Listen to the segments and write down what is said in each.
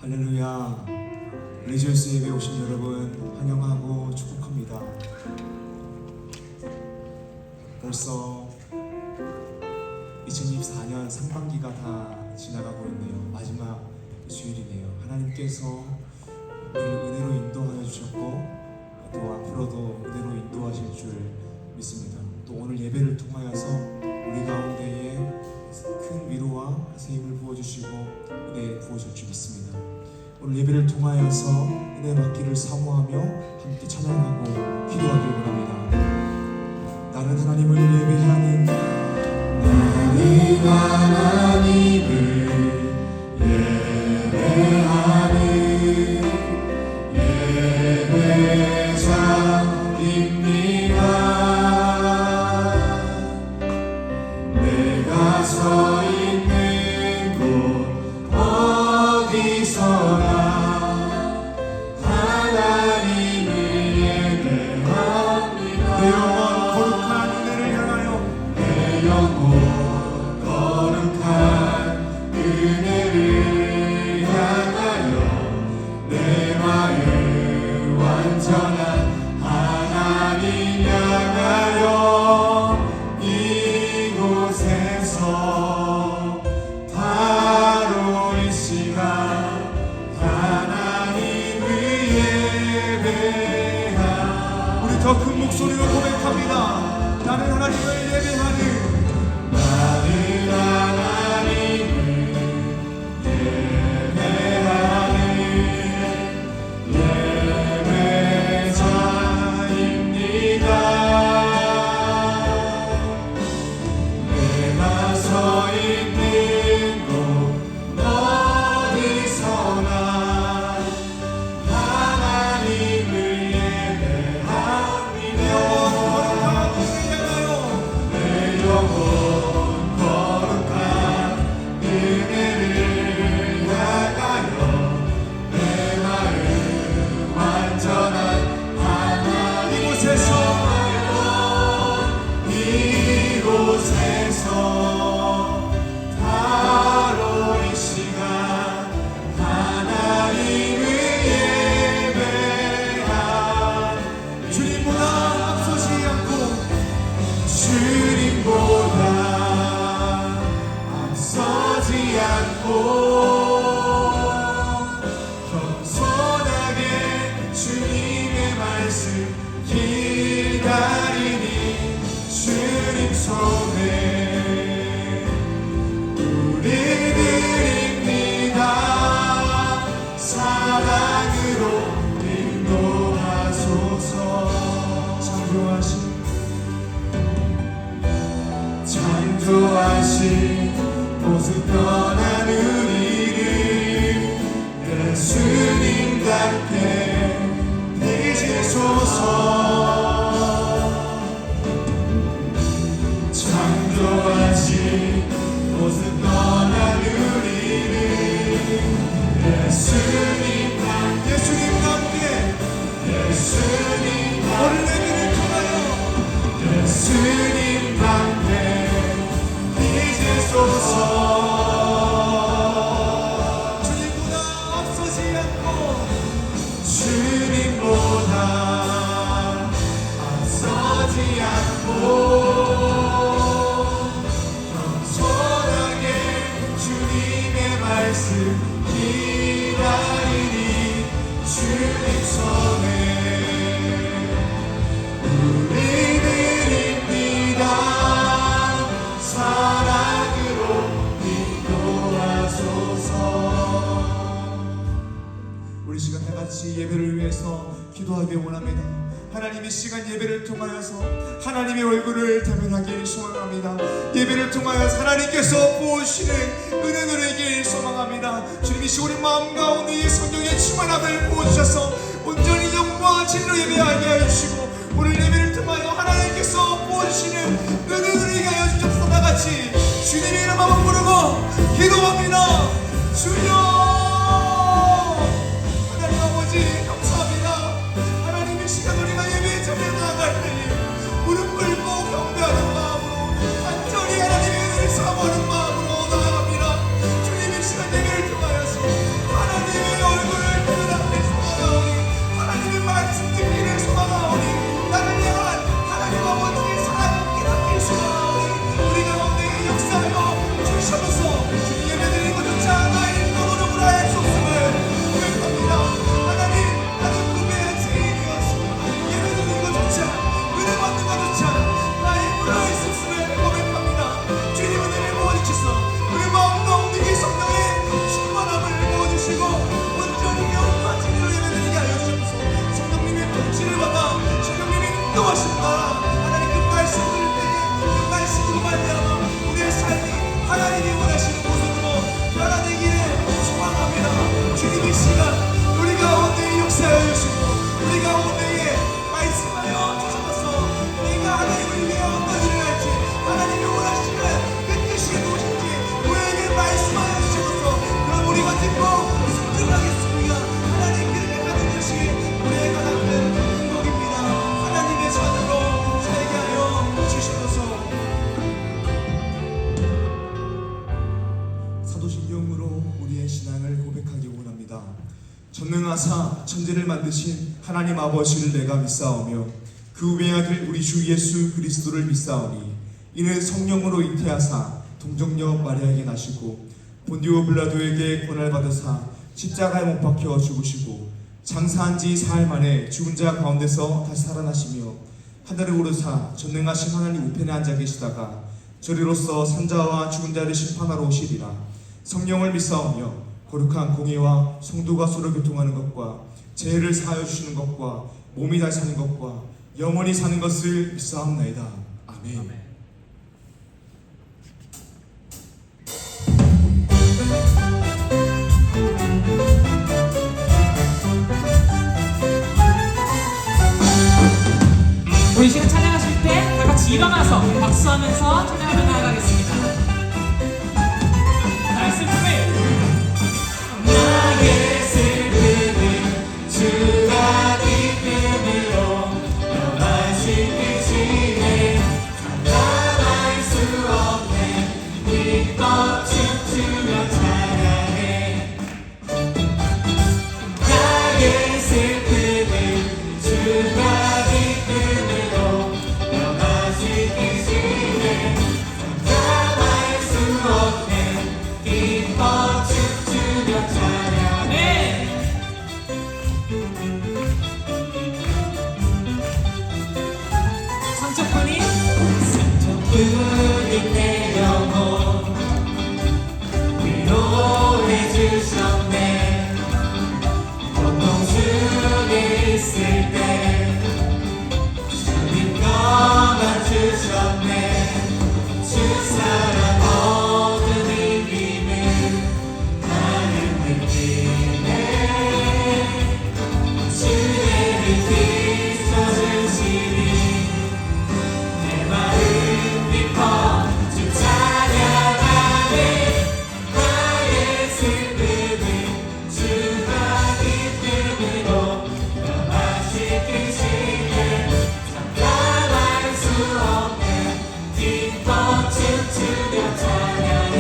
할렐루야. 리지오스 예배에 오신 여러분 환영하고 축복합니다. 벌써 2024년 상반기가 다 지나가고 있네요. 마지막 주일이네요. 하나님께서 우리를 은혜로 인도하여 주셨고 또 앞으로도 은혜로 인도하실 줄 믿습니다. 또 오늘 예배를 통하여서 우리 가운데에 큰 위로와 새 힘을 부어주시고 은혜 부어줄 줄 믿습니다. 오늘 예배를 통하여서 은혜 받기를 사모하며 함께 찬양하고 기도하길 원합니다. 나는 하나님을 예배하는, 나는 하나님을 예배하는 예배자입니다. 내가 서 있는 곳 어디서나 하나님을 예배합니다. 내 영혼 거룩한 은혜를 향하여, 내 영혼 거룩한 은혜를 향하여, 내 마음 완전한 하나님 향하여 이곳에서 바로 이 시간 하나님을 예배하. 우리 더 큰 목소리로 고백합니다. 나는 하나님을 예배하는, 나는 하나님을 예배하는 예배자입니다. 내가 서 있는 곳 어디서나 하나님을 예배합니다. 내 영혼 거룩한 은혜를 향하여, 내 마음 완전한 하나님 이곳에서 바로 이 시간 하나님을 예배하. 주님보다 앞서지 않고, 주님보다 앞서지 않고 겸손하게 주님의 말씀 기다리니 주님 손에 우리 드립니다. 사랑으로 인도하소서. 창조하신 모습 변한 우리를 예수님답게 빚으소서. 창조하신 모습 변한 우리를 예수님답게 오늘 내기를 통하여 예수님답게 빚으소서. 주님보다 앞서지 않고, 주님보다 앞서지 않고 겸손하게 주님의 말씀 기다리니 주님 손에 우리 드립니다. 사랑으로 인도하소서. 우리 시간 다 같이 예배를 위해서 기도하기 원합니다. 하나님의 시간 예배를 통하여서 하나님의 얼굴을 대면하길 소망합니다. 예배를 통하여서 하나님께서 부으시는 은혜 누리길 소망합니다. 주님이 우리 마음 가운데 성령의 충만함을 부어주셔서 온전히 영과 진리로 예배하게 하여 주시고, 오늘 예배를 통하여 하나님께서 부어주시는 은혜 누리게 하여 주셔서 다같이 주님의 이름 한번 부르고 기도합니다. 주여, 하나님 아버지 감사합니다. 하나님의 시간 우리가 예배에 참여 나아갈 때에 무릎 꿇고 경배하는 마음으로 간절히 하나님의 은혜를 사모하는 마음으로 나아갑니다. 주님의 시간 예배를 통하여서 하나님의 사도신 영으로 우리의 신앙을 고백하기 원합니다. 전능하사 천지를 만드신 하나님 아버지를 내가 믿사오며 그 외아들 우리 주 예수 그리스도를 믿사오니 이는 성령으로 잉태하사 동정녀 마리아에게 나시고 본디오 빌라도에게 고난을 받으사 십자가에 못 박혀 죽으시고 장사한 지 사흘 만에 죽은 자 가운데서 다시 살아나시며 하늘에 오르사 전능하신 하나님 우편에 앉아 계시다가 저리로서 산자와 죽은 자를 심판하러 오시리라. 성령을 믿사오며 거룩한 공의와 성도가 서로 교통하는 것과 죄를 사하여 주시는 것과 몸이 다시 사는 것과 영원히 사는 것을 믿사옵나이다. 아멘. 아멘. 우리 지금 찬양하실 때 다 같이 일어나서 박수하면서 찬양하며 나아가겠습니다. 나의 슬픔을 나의 슬픔을 주가 기쁨으로 변화시키시네. 감당할 수 없네. 기뻐 춤추며 찬양해. 나의 슬픔을 주가 상처뿐인 내 영혼 위로해 주셨네. 고통 중에 있을 때 주님 평안 주셨네. 주 사랑 얻은 이 힘을 나는 느끼네. 주의 빛이 비춰주시니 내 마음 기뻐 주 찬양하네. 나의 슬픔을 주가 기쁨으로 변화시키시네. 감당할 수 없네. 기뻐 춤추며 찬양해.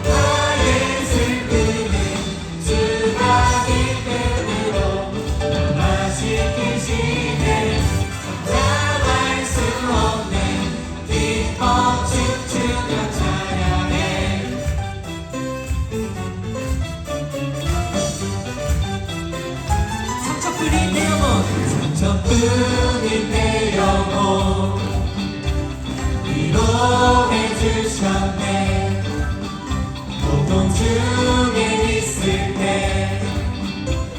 나의 슬픔을 주가 기쁨으로 변화시키시네. 감당할 수 없네. 기뻐 춤추며 찬양해. 상처뿐인 내 영혼 상처뿐인 내 영혼 위로해 주셨네. 고통 중에 있을 때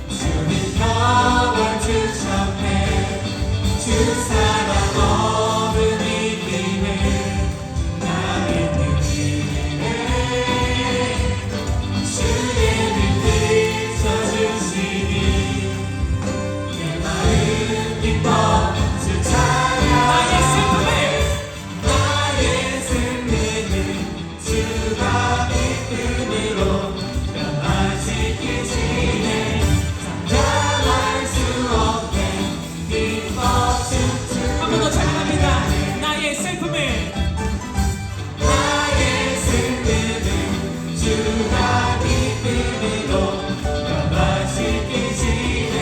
주님 평안 주셨네. 주 사랑 얻은 이 힘을 나는 느끼네. 주의 빛 비춰주시니 내 마음 기뻐 주 찬양. 나의 슬픔을 주가 기쁨으로 변화시키시네. 감당할 수 없네. 기뻐 춤추며 한 번 더 찬양합니다. 나의 슬픔을 주가 기쁨으로 변화시키시네.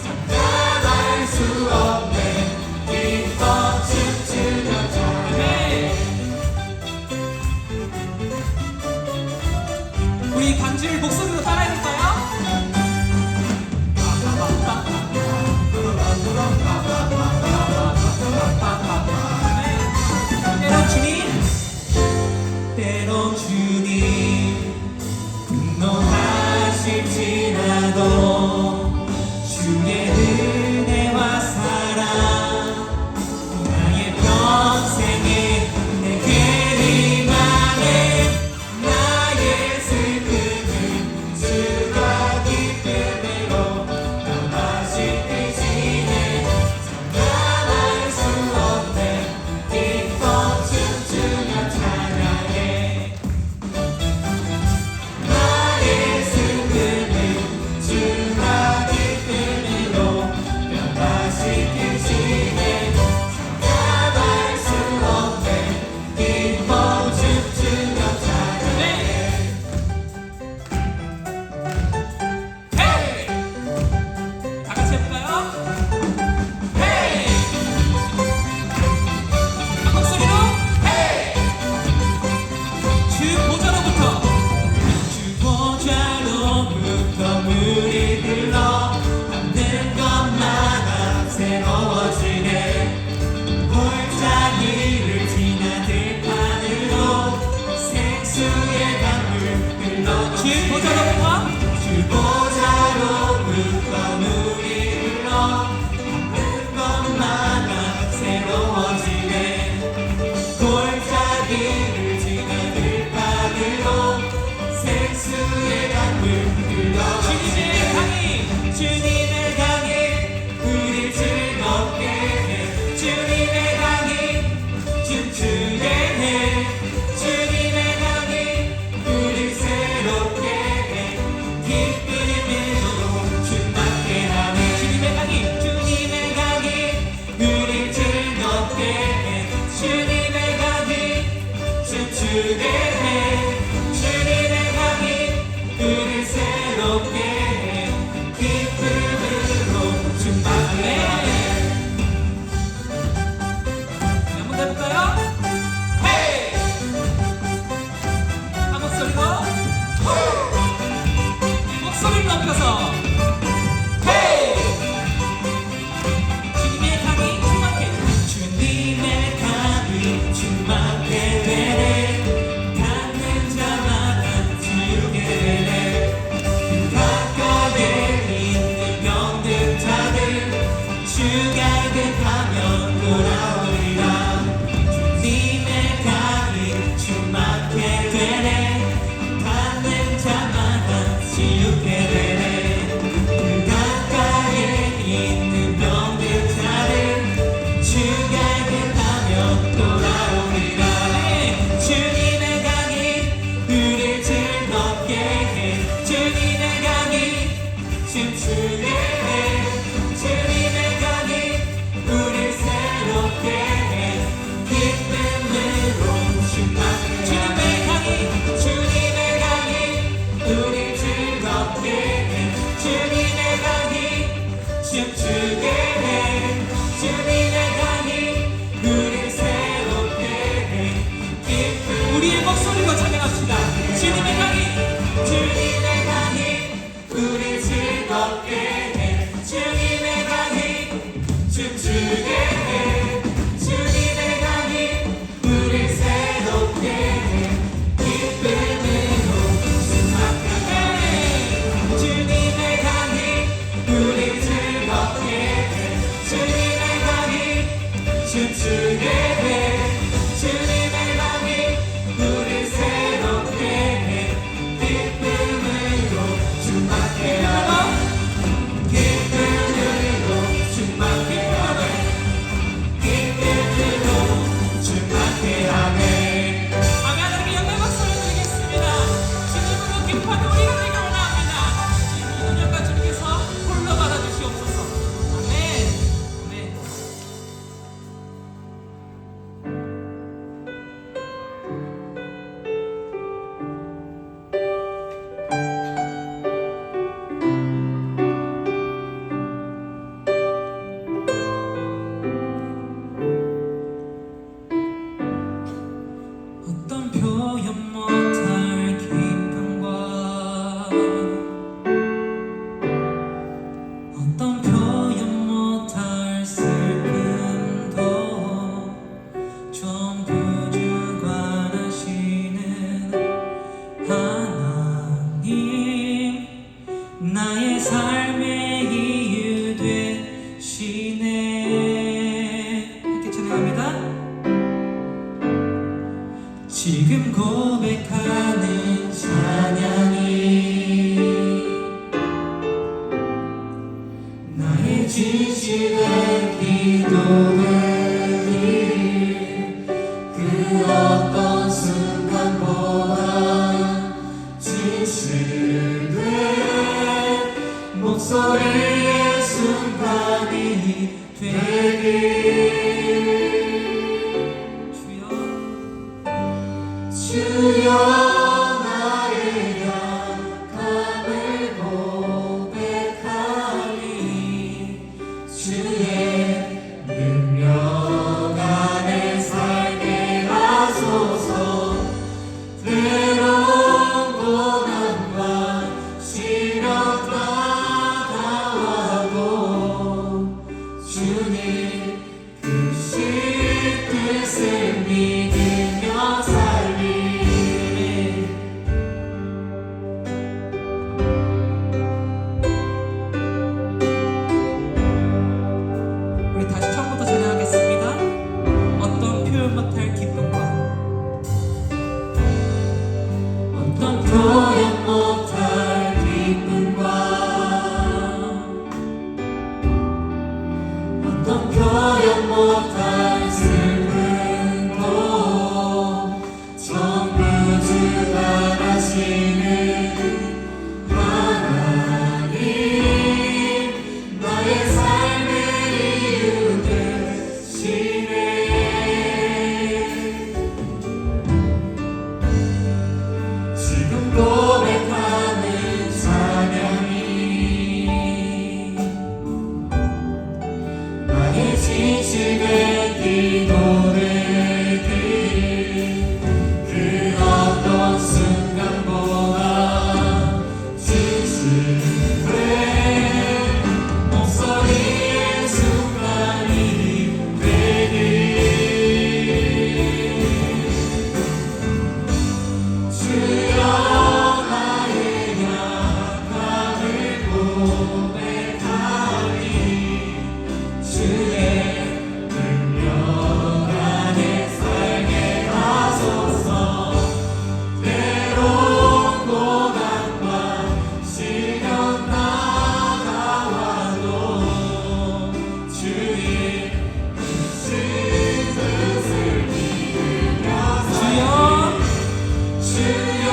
감당할 수 없네. 기뻐 춤추며 찬양해. 우리 간주를 목소리로 따라해볼까요? 때론 주님, 때론 주님 분노하실지라도 주의 은혜와 사랑 나의 평생에 내게 임하네. 나의 슬픔을 주가 기쁨으로 변화시키시네. 감당할 수 없네. 기뻐 춤추며 찬양해. 생수의 강물 흘러넘치네 주 보좌로부터 주 보좌로부터 물이 흘러 닿는 것마다 새로워지네 골짜기를 지나 들판으로 생수의 강물 흘러넘치네 주님의 강이 우리 즐겁게 해 주님의 강이 춤추게 해 주님의 강이 우리 새롭게 해 기쁨으로 충만케 하네 주님의 강이 우리 즐겁게 해 주님의 강이 춤추게 해 주님의 강이 우리 새롭게 해 기쁨으로 충만케 하네 한번 더 해볼까요? 헤이! 한 목소리로 목소리를 높여서 헤이! 주님의 강이 충만케 주님의 강이 충만케 되네 닿는 자마다 지우게 되네 가까이에 있는 병든 자들 주가 곁하면 돌아오리라 주님의 강이 충만케 되네 닿는 자마다 지우게 되네 가까이에 있는 병든 자들 주가 곁하면 돌아오리라 주님의 강이 우리 즐겁게 해 주님의 강이 춤추게 해 주님의 강이 우리 새롭게 해 기쁨으로 충만케 주님의 강이 우리 즐겁게 해 주님의 강이 춤추게 해 주님의 강이 우리 새롭게 해 기쁨 우리의 목소리로 찬양합시다. 주님의 강이 주님의 강이 우리 즐겁게 해 주님의 강이 춤추게 해 주님의 강이 우리 새롭게 해 기쁨으로 충만케 해 주님의 강이 우리 즐겁게 해 주님의 강이 춤추게 해 주님의 강이 우리 새롭게 해 기쁨으로 충만케 하네 기쁨으로 충만케 하네 기쁨으로 충만케 하네 아멘. 하나님께 영광 박수를 드리겠습니다. 주님으로 기뻐하는 우리가 되기를 원합니다. 이 모든 영광 주님께서 홀로 받아주시옵소서. 아멘. 아멘. 어떤 표현 못할 기쁨과 어떤 표현 못할 슬픔도 전부 주관하시는 하나님 나의 삶의 이유 되시네 함께 찬양합니다. 지금 고백하는 찬양이 나의 진실한 기도들이 그 어떤 순간보다 진실된 목소리의 순간이 되길 주여 나의 약함을 고백하니 주의 능력 안에 살게 하소서 때론 고난과 시련과 다가와도 주님 크신 뜻을 믿으며 살리 하나님 나의 삶의 이유 되시네 지금 고백하는 찬양이 나의 진실된 기도를 그 어떤 순간보다 진실된 목소리의 순간이 되길 주여 나의 약함을 고백하니 주의 능력 안에 살게 하소서 때론 고난과 시련 다가와도 주의 크신 뜻을 믿으며 주여 주여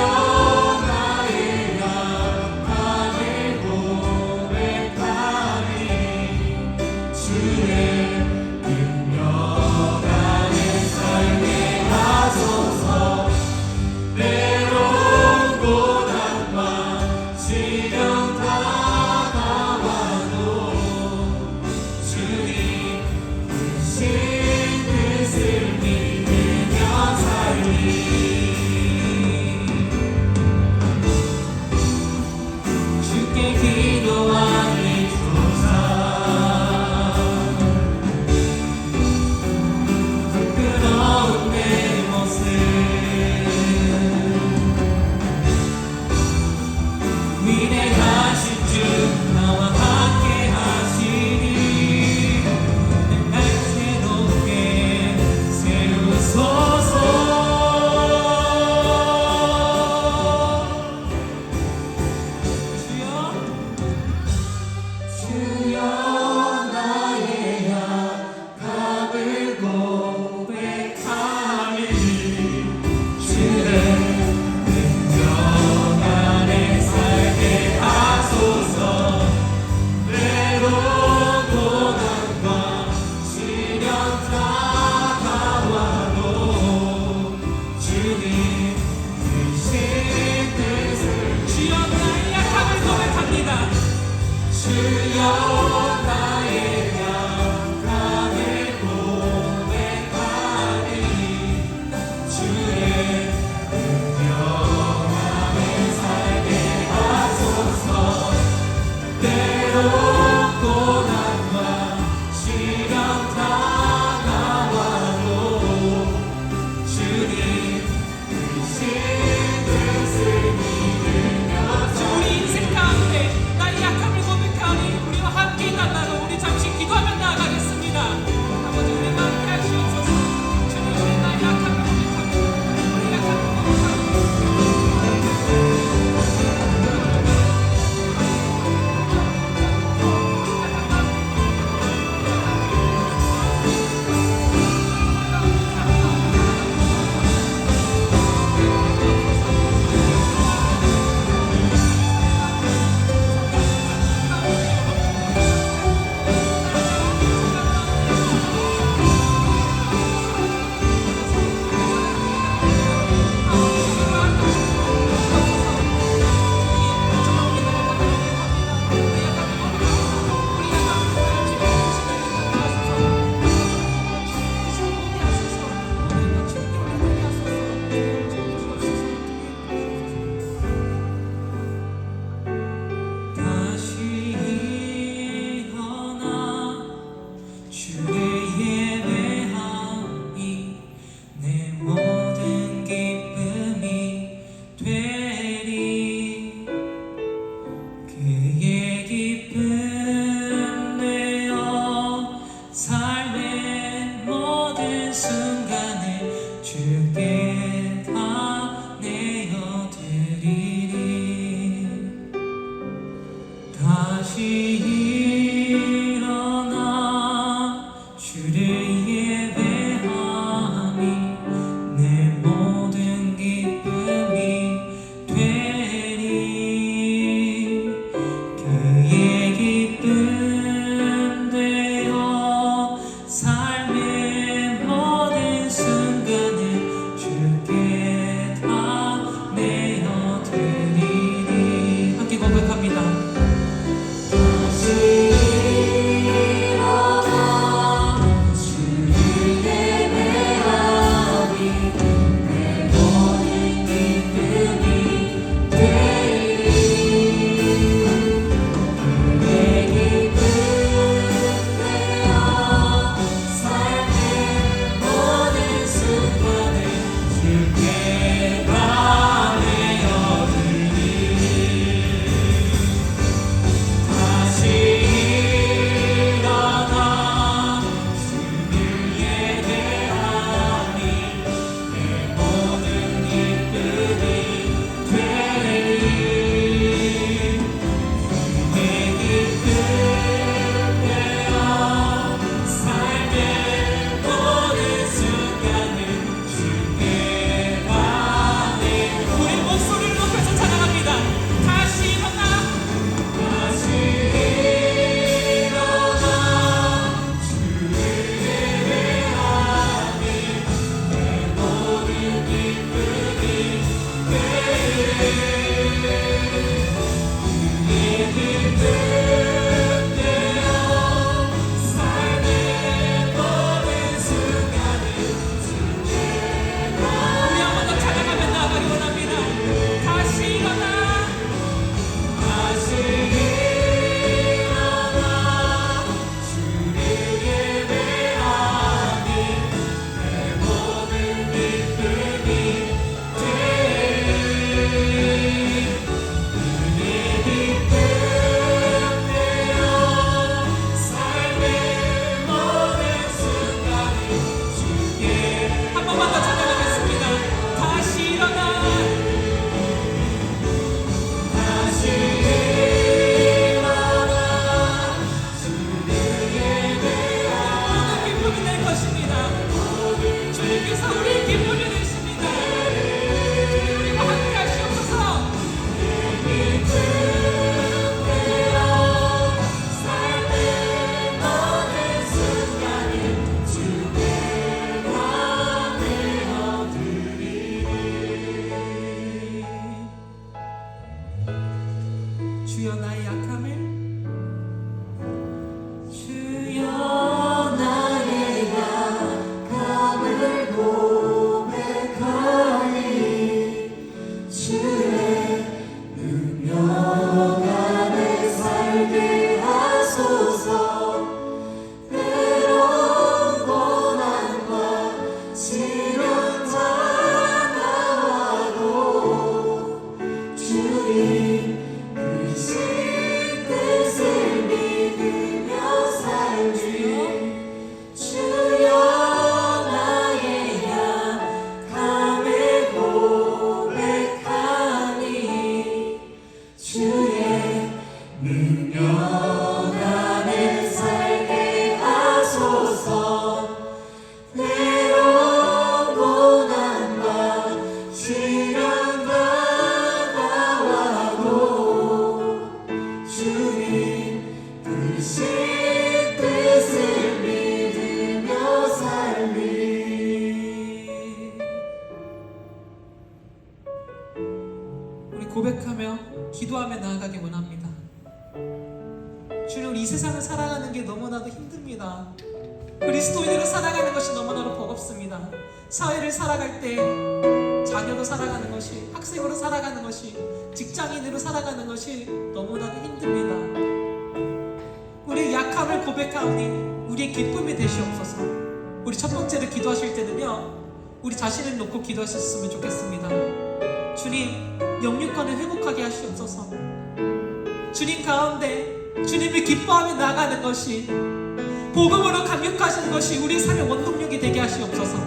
나의 약함을 고백하니 주의 능력 안에 살게 하소서 때론 고난과 시련 다가와도 주님 크신 뜻을 믿으며 살리 주께 기도하니 조사 부끄러운 내 모습 위대하신 주 나와 함께 하시니 내 날 새롭게 세우소서 주여 나의 약함을 고백하니 주의 능력 안에 살게 하소서 때론 고난과 시련 다가와도 주님 크신 뜻을 주여 나의 약함을 고백합니다. 주여 나의 약함을 고백하니 주의 능력 안에 살게 하소서 때론 고난과 시련 다가와도 주님 크신 뜻을 믿으며 우리 인생 가운데 나의 약함을 고백하니 우리와 함께 만나고 우리 잠시 기도하며 나아가겠습니다. 아버지 우리 함께 하시옵소서. 주님 우리 나의 약함을 고백합니다. 우리 약함을 내 모든 기쁨이 되 주여 나의 약함을 주여 나의 약함을 고백하니 주의 능력 안에 살게 하소서. 때론 고난과 시련 다가와도 주님 크신 뜻을 믿으며 살리. 주여 나의 약함을 고백하니 주의 능력 안에 살게 하소서. 때론 고난과 시련 다가와도 주님 크신 뜻을 믿으며 살리. 우리 고백하며 기도하며 나아가기 원합니다. 주님, 우리 이 세상을 살아가는 게 너무나도 힘듭니다. 그리스도인으로 살아가는 것이 너무나도 버겁습니다. 사회를 살아갈 때 자녀로 살아가는 것이, 학생으로 살아가는 것이, 직장인으로 살아가는 것이 너무나도 힘듭니다. 우리의 약함을 고백하오니 우리의 기쁨이 되시옵소서. 우리 첫 번째로 기도하실 때는요, 우리 자신을 놓고 기도하셨으면 좋겠습니다. 주님, 영육간을 회복하게 하시옵소서. 주님 가운데 주님을 기뻐하며 나가는 것이, 복음으로 강력하시는 것이 우리의 삶의 원동력이 되게 하시옵소서.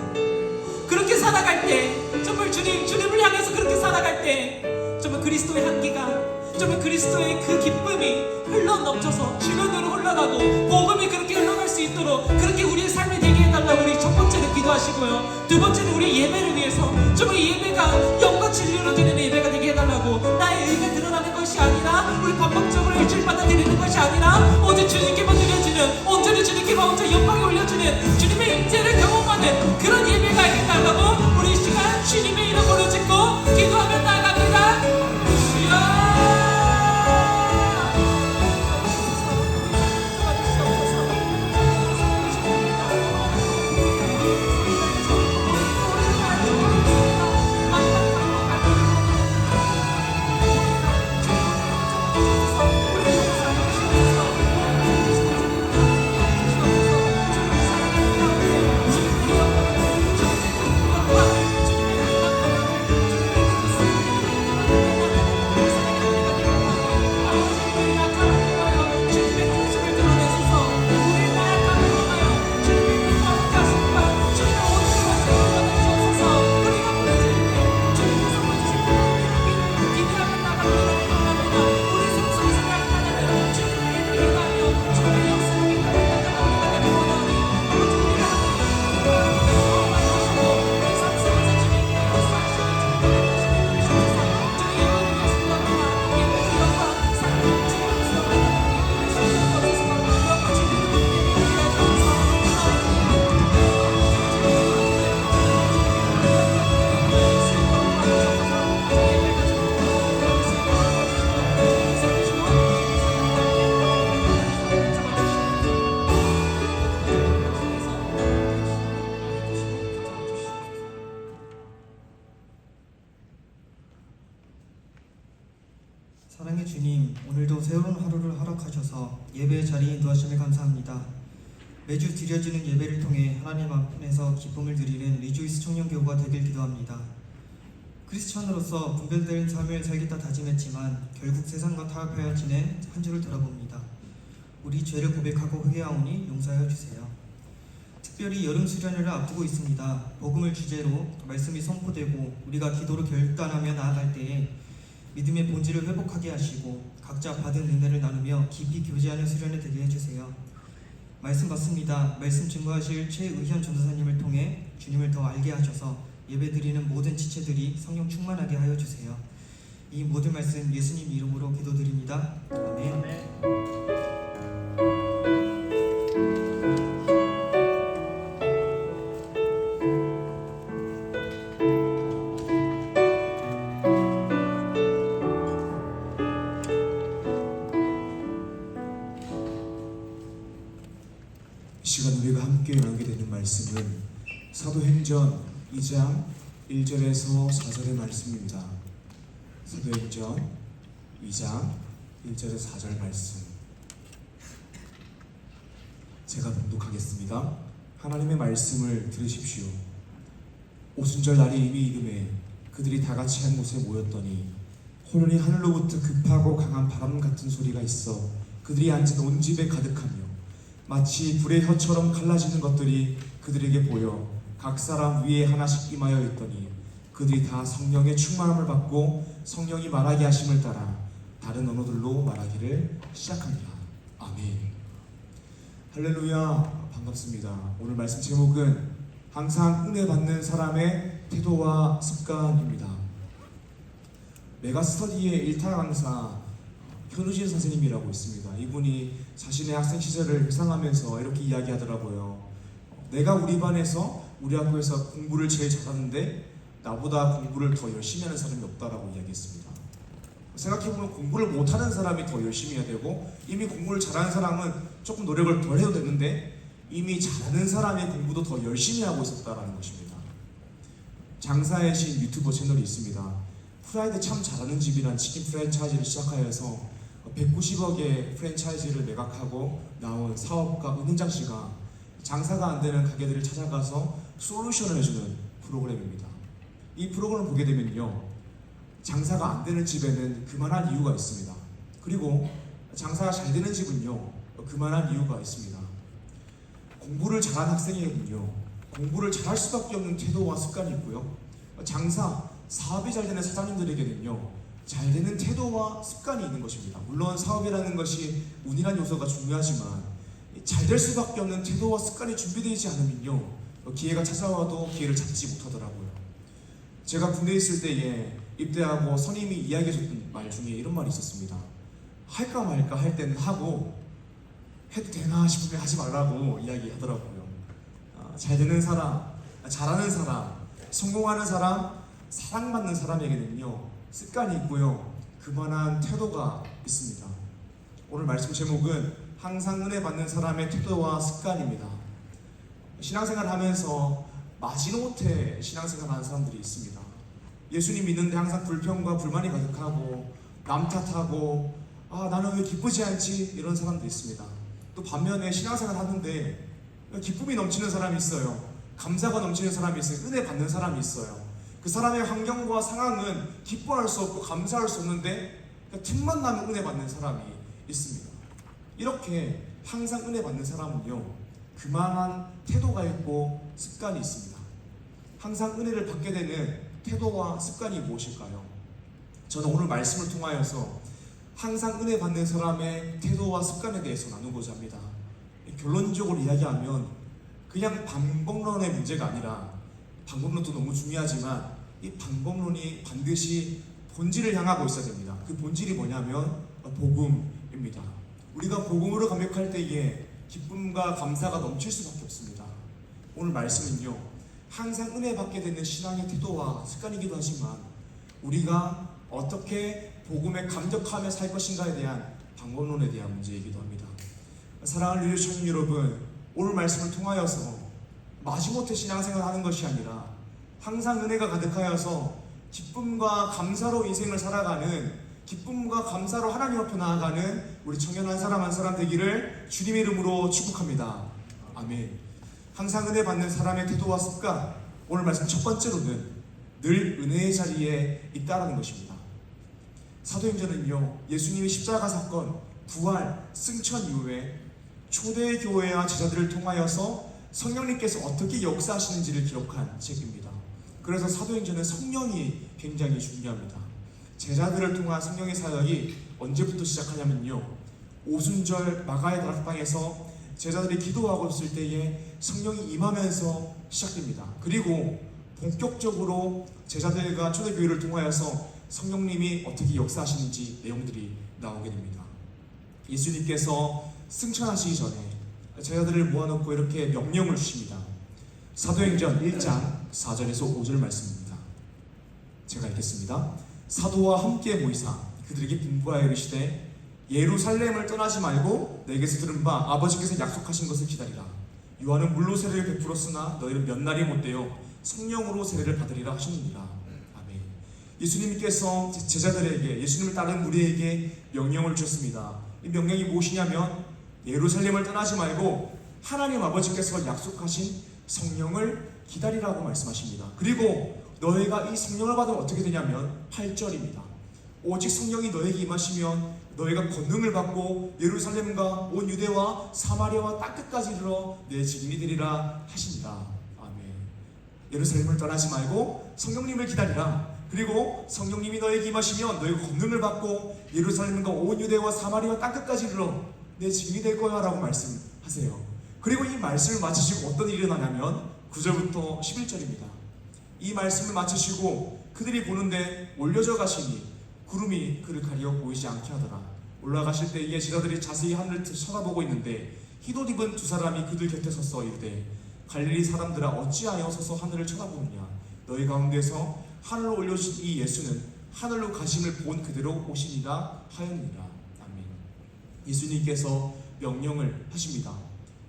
그렇게 살아갈 때, 정말 주님을 향해서 그렇게 살아갈 때, 정말 그리스도의 향기가, 정말 그리스도의 그 기쁨이 흘러넘쳐서 주변으로 흘러가고 복음이 그렇게 흘러갈 수 있도록 그렇게 우리의 삶이 되게 해달라고 우리 첫 번째로 기도하시고요. 두 번째는 우리 예배를 위해서 정말 이 예배가 영과 진리로 드리는 예배가 되게 해달라고. 나의 의가 드러나는 것이 아니라, 우리 반복적으로 일주일마다 드리는 것이 아니라, 오직 주님께만 드려지는, 온전히 주님께만 온전히 영광이 올려지는 주님의 임재를 경험하는 그런 예배가 해달라고 우리 이 시간 주님의 이름으로 짓고 기도하며 나아갑니다. 주여 사랑의 주님, 오늘도 새로운 하루를 허락하셔서 예배의 자리에 인도하심에 감사합니다. 매주 드려지는 예배를 통해 하나님 앞에서 기쁨을 드리는 리조이스 청년교우가 되길 기도합니다. 크리스천으로서 분별된 삶을 살겠다 다짐했지만 결국 세상과 타협하여 지낸 한 주를 돌아봅니다. 우리 죄를 고백하고 회개하오니 용서하여 주세요. 특별히 여름 수련회를 앞두고 있습니다. 복음을 주제로 말씀이 선포되고 우리가 기도로 결단하며 나아갈 때에 믿음의 본질을 회복하게 하시고 각자 받은 은혜를 나누며 깊이 교제하는 수련회 되게 해주세요. 말씀 받습니다. 말씀 증거하실 최의현 전도사님을 통해 주님을 더 알게 하셔서 예배드리는 모든 지체들이 성령 충만하게 하여 주세요. 이 모든 말씀 예수님 이름으로 기도드립니다. 아멘. 말씀은 사도행전 2장 1절에서 4절의 말씀입니다. 사도행전 2장 1절에서 4절 말씀 제가 봉독하겠습니다. 하나님의 말씀을 들으십시오. 오순절 날이 이미 이름에 그들이 다 같이 한 곳에 모였더니 호련히 하늘로부터 급하고 강한 바람 같은 소리가 있어 그들이 앉은 온 집에 가득하며 마치 불의 혀처럼 갈라지는 것들이 그들에게 보여 각 사람 위에 하나씩 임하여 있더니 그들이 다 성령의 충만함을 받고 성령이 말하게 하심을 따라 다른 언어들로 말하기를 시작하니라. 아멘. 할렐루야. 반갑습니다. 오늘 말씀 제목은 항상 은혜 받는 사람의 태도와 습관입니다. 메가스터디의 일타 강사 현우진 선생님이라고 있습니다. 이분이 자신의 학생 시절을 회상하면서 이렇게 이야기하더라고요. 내가 우리 반에서 우리 학교에서 공부를 제일 잘하는데 나보다 공부를 더 열심히 하는 사람이 없다라고 이야기했습니다. 생각해보면 공부를 못하는 사람이 더 열심히 해야 되고 이미 공부를 잘하는 사람은 조금 노력을 덜 해도 되는데 이미 잘하는 사람이 공부도 더 열심히 하고 있었다라는 것입니다. 장사의 신 유튜버 채널이 있습니다. 프라이드 참 잘하는 집이란 치킨 프랜차이즈를 시작하여서 190억의 프랜차이즈를 매각하고 나온 사업가 은은장 씨가 장사가 안 되는 가게들을 찾아가서 솔루션을 해주는 프로그램입니다. 이 프로그램을 보게 되면요, 장사가 안 되는 집에는 그만한 이유가 있습니다. 그리고 장사가 잘 되는 집은요, 그만한 이유가 있습니다. 공부를 잘한 학생에게는요, 공부를 잘할 수밖에 없는 태도와 습관이 있고요, 사업이 잘 되는 사장님들에게는요, 잘 되는 태도와 습관이 있는 것입니다. 물론 사업이라는 것이 운이라는 요소가 중요하지만 잘 될 수밖에 없는 태도와 습관이 준비되지 않으면요, 기회가 찾아와도 기회를 잡지 못하더라고요. 제가 군대에 있을 때에 입대하고 선임이 이야기해줬던 말 중에 이런 말이 있었습니다. 할까 말까 할 때는 하고 해도 되나 싶으면 하지 말라고 이야기하더라고요. 잘 되는 사람, 잘하는 사람, 성공하는 사람, 사랑받는 사람에게는요, 습관이 있고요, 그만한 태도가 있습니다. 오늘 말씀 제목은 항상 은혜 받는 사람의 태도와 습관입니다. 신앙생활을 하면서 마지못해 신앙생활을 하는 사람들이 있습니다. 예수님 믿는데 항상 불평과 불만이 가득하고 남 탓하고 나는 왜 기쁘지 않지? 이런 사람도 있습니다. 또 반면에 신앙생활을 하는데 기쁨이 넘치는 사람이 있어요. 감사가 넘치는 사람이 있어요. 은혜 받는 사람이 있어요. 그 사람의 환경과 상황은 기뻐할 수 없고 감사할 수 없는데 틈만 나면 은혜 받는 사람이 있습니다. 이렇게 항상 은혜 받는 사람은요, 그만한 태도가 있고 습관이 있습니다. 항상 은혜를 받게 되는 태도와 습관이 무엇일까요? 저는 오늘 말씀을 통하여서 항상 은혜 받는 사람의 태도와 습관에 대해서 나누고자 합니다. 결론적으로 이야기하면 그냥 방법론의 문제가 아니라, 방법론도 너무 중요하지만 이 방법론이 반드시 본질을 향하고 있어야 됩니다. 그 본질이 뭐냐면 복음입니다. 우리가 복음으로 감격할 때에 기쁨과 감사가 넘칠 수밖에 없습니다. 오늘 말씀은요, 항상 은혜 받게 되는 신앙의 태도와 습관이기도 하지만 우리가 어떻게 복음에 감격하며 살 것인가에 대한 방법론에 대한 문제이기도 합니다. 사랑하는 리뷰 청년 여러분, 오늘 말씀을 통하여서 마지못해 신앙생활을 하는 것이 아니라 항상 은혜가 가득하여서 기쁨과 감사로 인생을 살아가는, 기쁨과 감사로 하나님 앞에 나아가는 우리 청년 한 사람 한 사람 되기를 주님의 이름으로 축복합니다. 아멘. 항상 은혜 받는 사람의 태도와 습관, 오늘 말씀 첫 번째로는 늘 은혜의 자리에 있다라는 것입니다. 사도행전은요, 예수님의 십자가 사건, 부활, 승천 이후에 초대교회와 제자들을 통하여서 성령님께서 어떻게 역사하시는지를 기록한 책입니다. 그래서 사도행전은 성령이 굉장히 중요합니다. 제자들을 통한 성령의 사역이 언제부터 시작하냐면요, 오순절 마가의 다락방에서 제자들이 기도하고 있을 때에 성령이 임하면서 시작됩니다. 그리고 본격적으로 제자들과 초대교회를 통하여서 성령님이 어떻게 역사하시는지 내용들이 나오게 됩니다. 예수님께서 승천하시기 전에 제자들을 모아놓고 이렇게 명령을 주십니다. 사도행전 1장 4절에서 5절 말씀입니다. 제가 읽겠습니다. 사도와 함께 모이사 그들에게 분부하여 이르시되 예루살렘을 떠나지 말고 내게서 들은 바 아버지께서 약속하신 것을 기다리라. 요한은 물로 세례를 베풀었으나 너희는 몇 날이 못되어 성령으로 세례를 받으리라 하셨느니라. 아멘. 예수님께서 제자들에게, 예수님을 따르는 우리에게 명령을 주셨습니다. 이 명령이 무엇이냐면 예루살렘을 떠나지 말고 하나님 아버지께서 약속하신 성령을 기다리라고 말씀하십니다. 그리고 너희가 이 성령을 받으면 어떻게 되냐면 8절입니다. 오직 성령이 너에게 임하시면 너희가 권능을 받고 예루살렘과 온 유대와 사마리아와 땅끝까지 이르러 내 증인이 되리라 하신다. 아멘. 예루살렘을 떠나지 말고 성령님을 기다리라. 그리고 성령님이 너에게 임하시면 너희가 권능을 받고 예루살렘과 온 유대와 사마리아와 땅끝까지 이르러 내 증인이 될 거야 라고 말씀하세요. 그리고 이 말씀을 마치시고 어떤 일이 일어나냐면 9절부터 11절입니다. 이 말씀을 마치시고 그들이 보는데 올려져 가시니 구름이 그를 가리어 보이지 않게 하더라. 올라가실 때에 제자들이 자세히 하늘을 쳐다보고 있는데 흰옷 입은 두 사람이 그들 곁에 서서 이르되 갈릴리 사람들아 어찌하여 서서 하늘을 쳐다보느냐. 너희 가운데서 하늘로 올려주신 이 예수는 하늘로 가심을 본 그대로 오시니라 하였느니라. 아멘. 예수님께서 명령을 하십니다.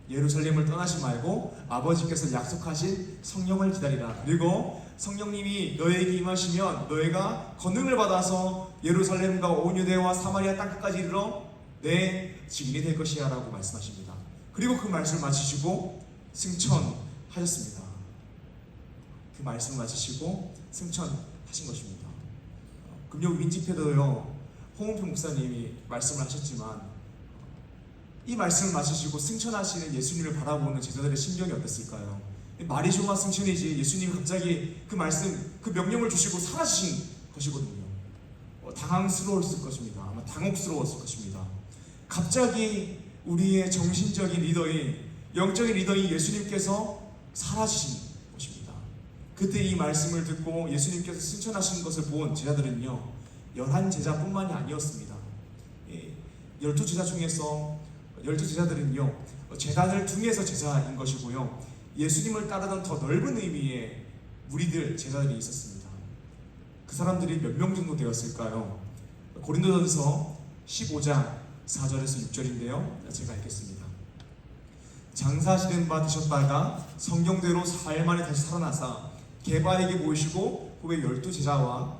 예루살렘을 떠나지 말고 아버지께서 약속하신 성령을 기다리라. 그리고 성령님이 너에게 임하시면 너희가 권능을 받아서 예루살렘과 온 유대와 사마리아 땅끝까지 이르러 내 증인이 될 것이야 라고 말씀하십니다. 그리고 그 말씀을 마치시고 승천하셨습니다. 그 말씀을 마치시고 승천하신 것입니다. 금요 윈집회도요, 홍은표 목사님이 말씀을 하셨지만 이 말씀을 마치시고 승천하시는 예수님을 바라보는 제자들의 심경이 어땠을까요? 말이 좋아 승천이지 예수님이 갑자기 그 말씀, 그 명령을 주시고 사라지신 것이거든요. 당황스러웠을 것입니다. 아마 당혹스러웠을 것입니다. 갑자기 우리의 정신적인 리더인, 영적인 리더인 예수님께서 사라지신 것입니다. 그때 이 말씀을 듣고 예수님께서 승천하신 것을 본 제자들은요, 11제자뿐만이 아니었습니다. 12제자 중에서 12제자들은요, 제자들 중에서 제자인 것이고요, 예수님을 따르던 더 넓은 의미의 무리들, 제자들이 있었습니다. 그 사람들이 몇 명 정도 되었을까요? 고린도전서 15장 4절에서 6절인데요, 제가 읽겠습니다. 장사시된 바 되셨다가 성경대로 4일 만에 다시 살아나사 게바에게 보이시고 그 외 12제자와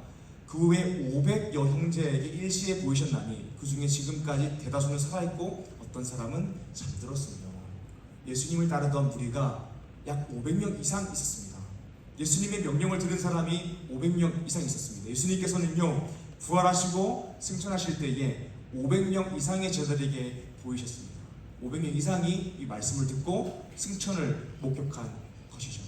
그 외 500여 형제에게 일시에 보이셨나니 그 중에 지금까지 대다수는 살아있고 어떤 사람은 잠들었습니다. 예수님을 따르던 무리가 약 500명 이상 있었습니다. 예수님의 명령을 들은 사람이 500명 이상 있었습니다. 예수님께서는요, 부활하시고 승천하실 때에 500명 이상의 제자들에게 보이셨습니다. 500명 이상이 이 말씀을 듣고 승천을 목격한 것이죠.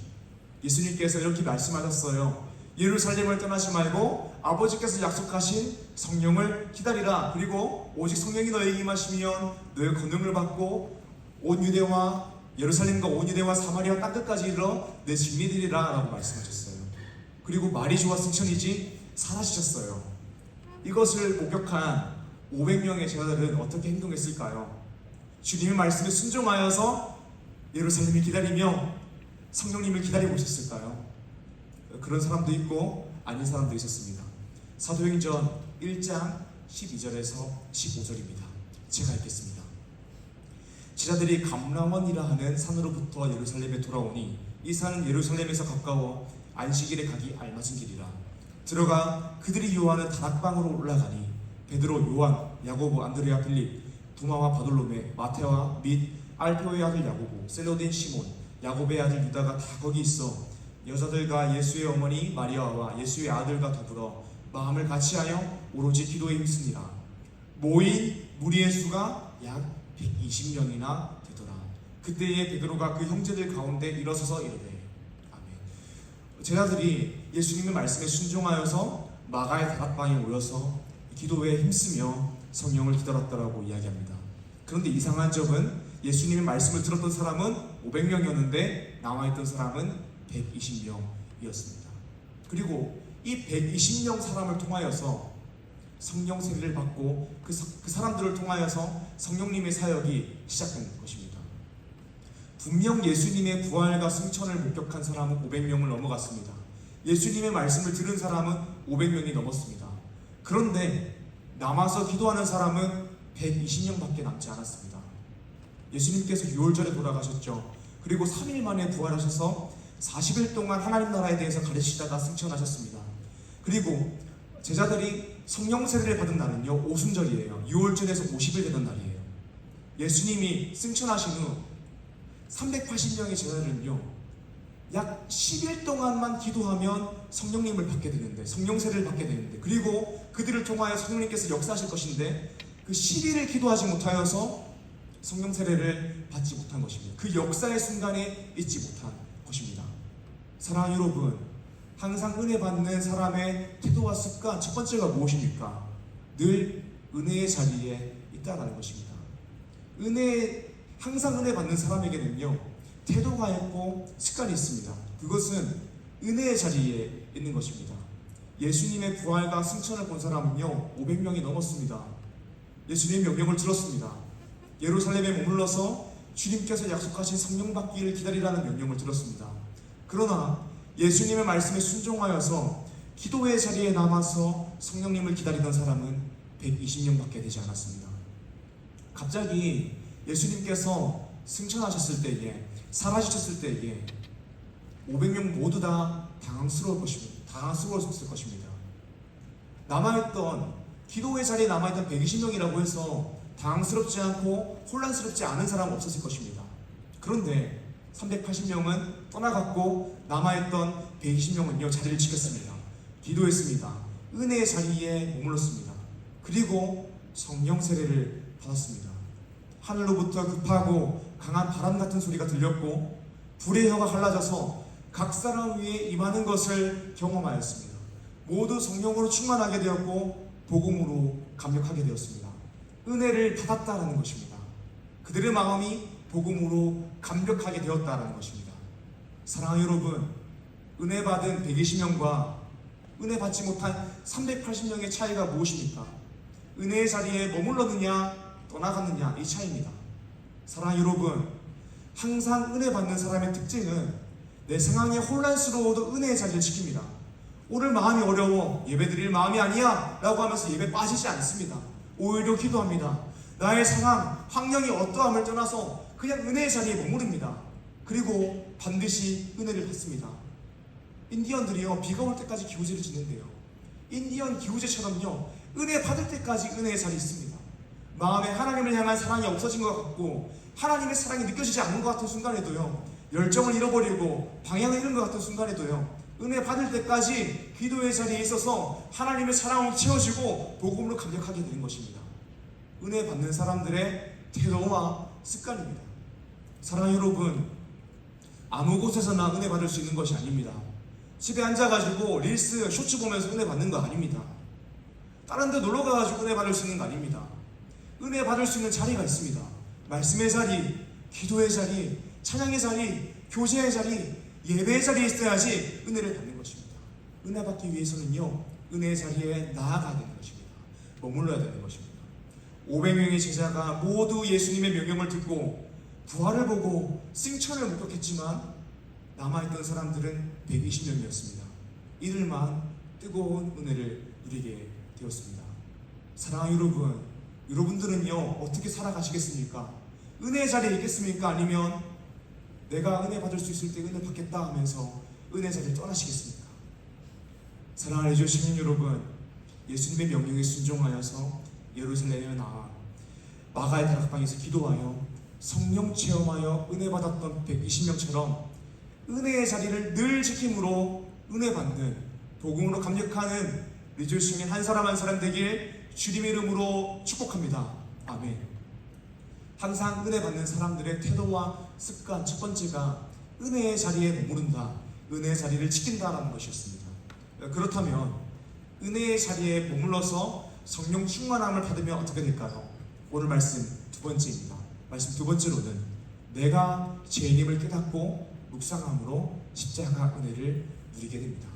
예수님께서 이렇게 말씀하셨어요. 예루살렘을 떠나지 말고 아버지께서 약속하신 성령을 기다리라. 그리고 오직 성령이 너에게 임하시면 너의 권능을 받고 온 유대와 예루살렘과 온 유대와 사마리아 땅끝까지 이르러 내 증인이 되리라 라고 말씀하셨어요. 그리고 말이 좋아 승천이지 사라지셨어요. 이것을 목격한 500명의 제자들은 어떻게 행동했을까요? 주님의 말씀에 순종하여서 예루살렘을 기다리며 성령님을 기다리고 있었을까요? 그런 사람도 있고 아닌 사람도 있었습니다. 사도행전 1장 12절에서 15절입니다. 제가 읽겠습니다. 제자들이 감람원이라 하는 산으로부터 예루살렘에 돌아오니 이 산은 예루살렘에서 가까워 안식일에 가기 알맞은 길이라. 들어가 그들이 요하는 다락방으로 올라가니 베드로, 요한, 야고보, 안드레아, 빌립, 도마와 바돌로메, 마테와 및 알페오의 아들 야고보, 셀로딘 시몬, 야고보의 아들 유다가 다 거기 있어 여자들과 예수의 어머니 마리아와 예수의 아들과 더불어 마음을 같이하여 오로지 기도에 힘쓰니라. 모인 무리의 수가 약 120명이나 되더라. 그때에 베드로가 그 형제들 가운데 일어서서 이르되 아멘. 제자들이 예수님의 말씀에 순종하여서 마가의 다락방에 모여서 기도에 힘쓰며 성령을 기다렸다라고 이야기합니다. 그런데 이상한 점은 예수님의 말씀을 들었던 사람은 500명이었는데 남아있던 사람은 120명이었습니다. 그리고 이 120명 사람을 통하여서 성령 세례를 받고 그 사람들을 통하여서 성령님의 사역이 시작된 것입니다. 분명 예수님의 부활과 승천을 목격한 사람은 500명을 넘어갔습니다. 예수님의 말씀을 들은 사람은 500명이 넘었습니다. 그런데 남아서 기도하는 사람은 120명밖에 남지 않았습니다. 예수님께서 6월절에 돌아가셨죠. 그리고 3일 만에 부활하셔서 40일 동안 하나님 나라에 대해서 가르치다가 승천하셨습니다. 그리고 제자들이 성령 세례를 받은 날은요, 오순절이에요. 6월절에서 50일 되는 날이에요. 예수님이 승천하신 후 380명의 제자들은요, 약 10일 동안만 기도하면 성령님을 받게 되는데, 성령 세례를 받게 되는데, 그리고 그들을 통하여 성령님께서 역사하실 것인데, 그 10일을 기도하지 못하여서 성령 세례를 받지 못한 것입니다. 그 역사의 순간에 있지 못한 것입니다. 사랑하는 여러분, 항상 은혜 받는 사람의 태도와 습관, 첫 번째가 무엇입니까? 늘 은혜의 자리에 있다라는 것입니다. 항상 은혜 받는 사람에게는요, 태도가 있고 습관이 있습니다. 그것은 은혜의 자리에 있는 것입니다. 예수님의 부활과 승천을 본 사람은요, 500명이 넘었습니다. 예수님의 명령을 들었습니다. 예루살렘에 머물러서 주님께서 약속하신 성령 받기를 기다리라는 명령을 들었습니다. 그러나 예수님의 말씀에 순종하여서 기도의 자리에 남아서 성령님을 기다리던 사람은 120명밖에 되지 않았습니다. 갑자기 예수님께서 승천하셨을 때에, 사라지셨을 때에 500명 모두 다 당황스러웠을 것입니다. 남아있던, 기도의 자리에 남아있던 120명이라고 해서 당황스럽지 않고 혼란스럽지 않은 사람은 없었을 것입니다. 그런데 380명은 떠나갔고 남아있던 120명은요, 자리를 지켰습니다. 기도했습니다. 은혜의 자리에 머물렀습니다. 그리고 성령 세례를 받았습니다. 하늘로부터 급하고 강한 바람 같은 소리가 들렸고 불의 혀가 갈라져서 각 사람 위에 임하는 것을 경험하였습니다. 모두 성령으로 충만하게 되었고 복음으로 감격하게 되었습니다. 은혜를 받았다는 것입니다. 그들의 마음이 복음으로 감격하게 되었다는 것입니다. 사랑하는 여러분, 은혜 받은 120명과 은혜 받지 못한 380명의 차이가 무엇입니까? 은혜의 자리에 머물렀느냐 떠나갔느냐, 이 차이입니다. 사랑하는 여러분, 항상 은혜 받는 사람의 특징은 내 상황이 혼란스러워도 은혜의 자리를 지킵니다. 오늘 마음이 어려워, 예배 드릴 마음이 아니야 라고 하면서 예배 빠지지 않습니다. 오히려 기도합니다. 나의 상황, 환경이 어떠함을 떠나서 그냥 은혜의 자리에 머무릅니다. 그리고 반드시 은혜를 받습니다. 인디언들이요, 비가 올 때까지 기우제를 짓는데요, 인디언 기우제처럼요, 은혜 받을 때까지 은혜의 자리에 있습니다. 마음에 하나님을 향한 사랑이 없어진 것 같고 하나님의 사랑이 느껴지지 않는 것 같은 순간에도요, 열정을 잃어버리고 방향을 잃은 것 같은 순간에도요, 은혜 받을 때까지 기도의 자리에 있어서 하나님의 사랑으로 채워지고 복음으로 감격하게 되는 것입니다. 은혜 받는 사람들의 태도와 습관입니다. 사랑하는 여러분, 아무 곳에서나 은혜 받을 수 있는 것이 아닙니다. 집에 앉아가지고 릴스, 쇼츠 보면서 은혜 받는 거 아닙니다. 다른 데 놀러 가가지고 은혜 받을 수 있는 거 아닙니다. 은혜 받을 수 있는 자리가 있습니다. 말씀의 자리, 기도의 자리, 찬양의 자리, 교제의 자리, 예배의 자리에 있어야지 은혜를 받는 것입니다. 은혜 받기 위해서는요, 은혜의 자리에 나아가야 되는 것입니다. 머물러야 되는 것입니다. 500명의 제자가 모두 예수님의 명령을 듣고 부활을 보고 승천을 목격했지만 남아있던 사람들은 120명이었습니다. 이들만 뜨거운 은혜를 누리게 되었습니다. 사랑하는 여러분, 여러분들은요, 어떻게 살아가시겠습니까? 은혜의 자리에 있겠습니까? 아니면 내가 은혜 받을 수 있을 때 은혜 받겠다 하면서 은혜 자리를 떠나시겠습니까? 사랑하는 주신 여러분, 예수님의 명령에 순종하여서 예루살렘에 나와 마가의 다락방에서 기도하여 성령 체험하여 은혜 받았던 120명처럼 은혜의 자리를 늘 지킴으로 은혜 받는, 복음으로 감격하는 리조이스민 한 사람 한 사람 되길 주님의 이름으로 축복합니다. 아멘. 항상 은혜 받는 사람들의 태도와 습관, 첫 번째가 은혜의 자리에 머무른다, 은혜의 자리를 지킨다라는 것이었습니다. 그렇다면 은혜의 자리에 머물러서 성령 충만함을 받으면 어떻게 될까요? 오늘 말씀 두 번째입니다. 말씀 두 번째로는 내가 죄인임을 깨닫고 묵상함으로 십자가 은혜를 누리게 됩니다.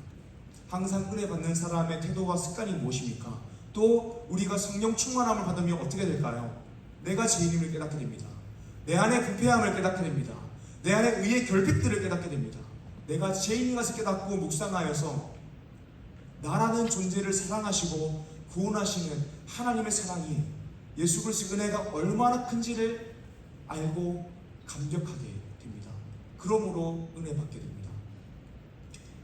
항상 은혜 받는 사람의 태도와 습관이 무엇입니까? 또 우리가 성령 충만함을 받으면 어떻게 될까요? 내가 죄인임을 깨닫게 됩니다. 내 안에 부패함을 깨닫게 됩니다. 내 안에 의의 결핍들을 깨닫게 됩니다. 내가 죄인인 것을 깨닫고 묵상하여서 나라는 존재를 사랑하시고 구원하시는 하나님의 사랑이, 예수 그리스도의 은혜가 얼마나 큰지를 알고 감격하게 됩니다. 그러므로 은혜 받게 됩니다.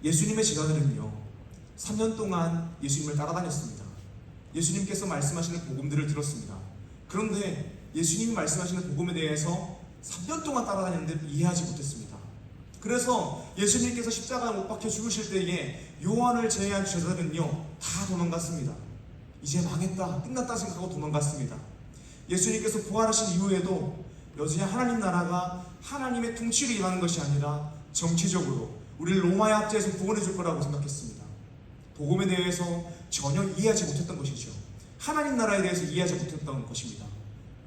예수님의 제자들은요 3년 동안 예수님을 따라다녔습니다. 예수님께서 말씀하시는 복음들을 들었습니다. 그런데 예수님이 말씀하시는 복음에 대해서 3년 동안 따라다녔는데 이해하지 못했습니다. 그래서 예수님께서 십자가에 못 박혀 죽으실 때에 요한을 제외한 제자들은요 다 도망갔습니다. 이제 망했다, 끝났다 생각하고 도망갔습니다. 예수님께서 부활하신 이후에도 여전히 하나님 나라가 하나님의 통치로 일하는 것이 아니라 정치적으로 우리를 로마의 압제에서 구원해 줄 거라고 생각했습니다. 복음에 대해서 전혀 이해하지 못했던 것이죠. 하나님 나라에 대해서 이해하지 못했던 것입니다.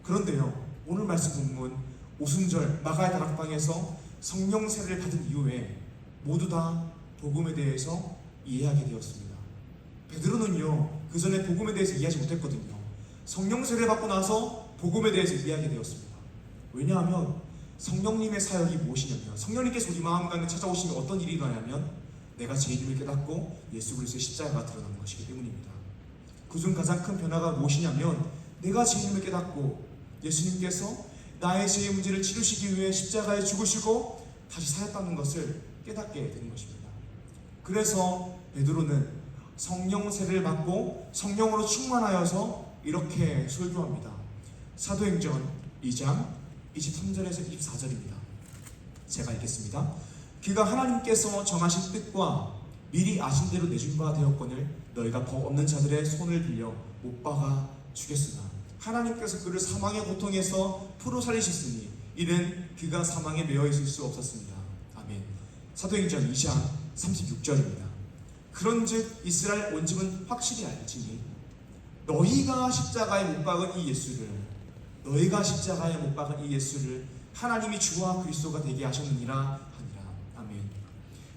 그런데요 오늘 말씀 본문 오순절 마가의 다락방에서 성령 세례를 받은 이후에 모두 다 복음에 대해서 이해하게 되었습니다. 베드로는요 그 전에 복음에 대해서 이해하지 못했거든요. 성령 세례를 받고 나서 복음에 대해서 이해하게 되었습니다. 왜냐하면 성령님의 사역이 무엇이냐면 성령님께서 우리 마음 가운데 찾아오시면 어떤 일이 일어나냐면 내가 죄인임을 깨닫고 예수 그리스도의 십자가가 드러나는 것이기 때문입니다. 그중 가장 큰 변화가 무엇이냐면 내가 죄인임을 깨닫고 예수님께서 나의 죄의 문제를 치르시기 위해 십자가에 죽으시고 다시 사셨다는 것을 깨닫게 되는 것입니다. 그래서 베드로는 성령 세례를 받고 성령으로 충만하여서 이렇게 설교합니다. 사도행전 2장 23절에서 24절입니다. 제가 읽겠습니다. 그가 하나님께서 정하신 뜻과 미리 아신 대로 내준 바 되었거늘 너희가 법 없는 자들의 손을 빌려 못 박아 죽였으나 하나님께서 그를 사망의 고통에서 풀어 살리셨으니 이는 그가 사망에 매여 있을 수 없었습니다. 아멘. 사도행전 2장 36절입니다. 그런즉 이스라엘 온 집은 확실히 알지니 너희가 십자가에 못 박은 이 예수를 하나님이 주와 그리스도가 되게 하셨느니라 하니라. 아멘.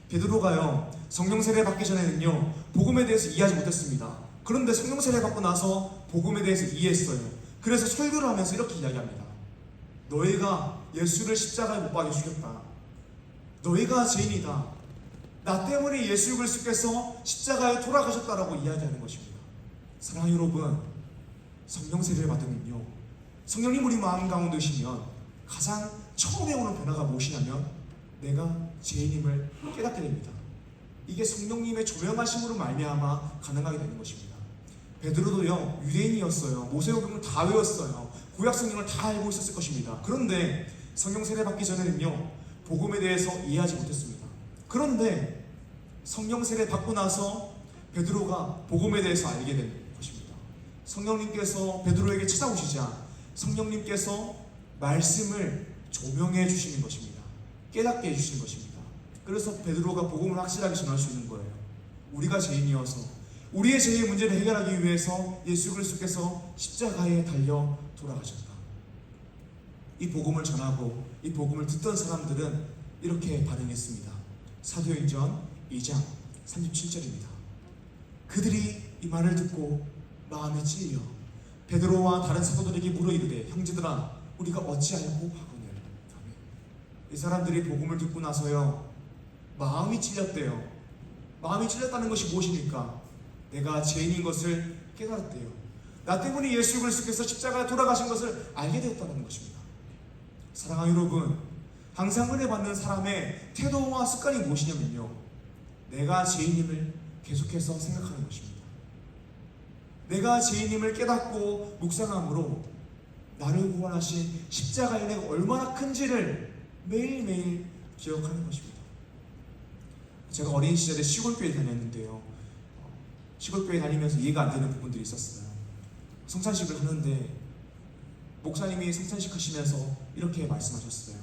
베드로가요 성령 세례 받기 전에는요 복음에 대해서 이해하지 못했습니다. 그런데 성령 세례 받고 나서 복음에 대해서 이해했어요. 그래서 설교를 하면서 이렇게 이야기합니다. 너희가 예수를 십자가에 못 박여 죽였다. 너희가 죄인이다. 나 때문에 예수 그리스도께서 십자가에 돌아가셨다라고 이야기하는 것입니다. 사랑하는 여러분, 성령 세례를 받으면요 성령님 우리 마음 가운데 오시면 가장 처음에 오는 변화가 무엇이냐면 내가 죄인임을 깨닫게 됩니다. 이게 성령님의 조명하심으로 말미암아 가능하게 되는 것입니다. 베드로도요 유대인이었어요. 모세오경을 다 외웠어요. 구약 성경을 다 알고 있었을 것입니다. 그런데 성령 세례 받기 전에는요 복음에 대해서 이해하지 못했습니다. 그런데 성령 세례 받고 나서 베드로가 복음에 대해서 알게 된 것입니다. 성령님께서 베드로에게 찾아오시자 성령님께서 말씀을 조명해 주시는 것입니다. 깨닫게 해주시는 것입니다. 그래서 베드로가 복음을 확실하게 전할 수 있는 거예요. 우리가 죄인이어서 우리의 죄의 문제를 해결하기 위해서 예수 그리스도께서 십자가에 달려 돌아가셨다. 이 복음을 전하고 이 복음을 듣던 사람들은 이렇게 반응했습니다. 사도행전 2장 37절입니다. 그들이 이 말을 듣고 마음에 찔려 베드로와 다른 사도들에게 물어 이르되 형제들아 우리가 어찌하였고 하거늘. 이 사람들이 복음을 듣고 나서요 마음이 찔렸대요. 마음이 찔렸다는 것이 무엇입니까? 내가 죄인인 것을 깨달았대요. 나 때문에 예수 그리스도께서 십자가에 돌아가신 것을 알게 되었다는 것입니다. 사랑하는 여러분, 항상 은혜 받는 사람의 태도와 습관이 무엇이냐면요 내가 죄인임을 계속해서 생각하는 것입니다. 내가 죄인임을 깨닫고 묵상함으로 나를 구원하신 십자가의 은혜가 얼마나 큰지를 매일매일 기억하는 것입니다. 제가 어린 시절에 시골교회 다녔는데요 시골교회 다니면서 이해가 안 되는 부분들이 있었어요. 성찬식을 하는데 목사님이 성찬식 하시면서 이렇게 말씀하셨어요.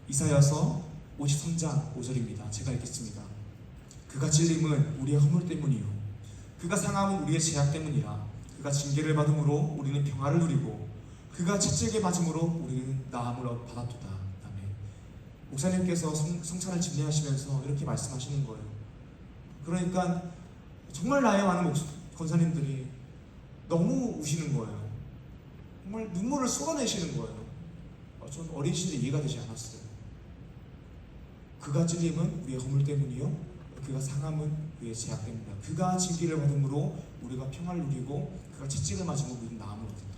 이사야서 53장 5절입니다. 제가 읽겠습니다. 그가 찔림은 우리의 허물 때문이요 그가 상함은 우리의 죄악 때문이라. 그가 징계를 받음으로 우리는 평화를 누리고 그가 채찍에 맞음으로 우리는 나음을 받았도다. 아멘. 목사님께서 성찬을 집례하시면서 이렇게 말씀하시는 거예요. 그러니까 정말 나이 많은 권사님들이 너무 우시는 거예요. 정말 눈물을 쏟아내시는 거예요. 전 어린 시절에 이해가 되지 않았어요. 그가 찔림은 우리의 허물 때문이요 그가 상함은 우리의 죄악 때문이다. 그가 징계를 받음으로 우리가 평화를 누리고 그가 채찍을 맞음으로 우리는 나음을 얻는다.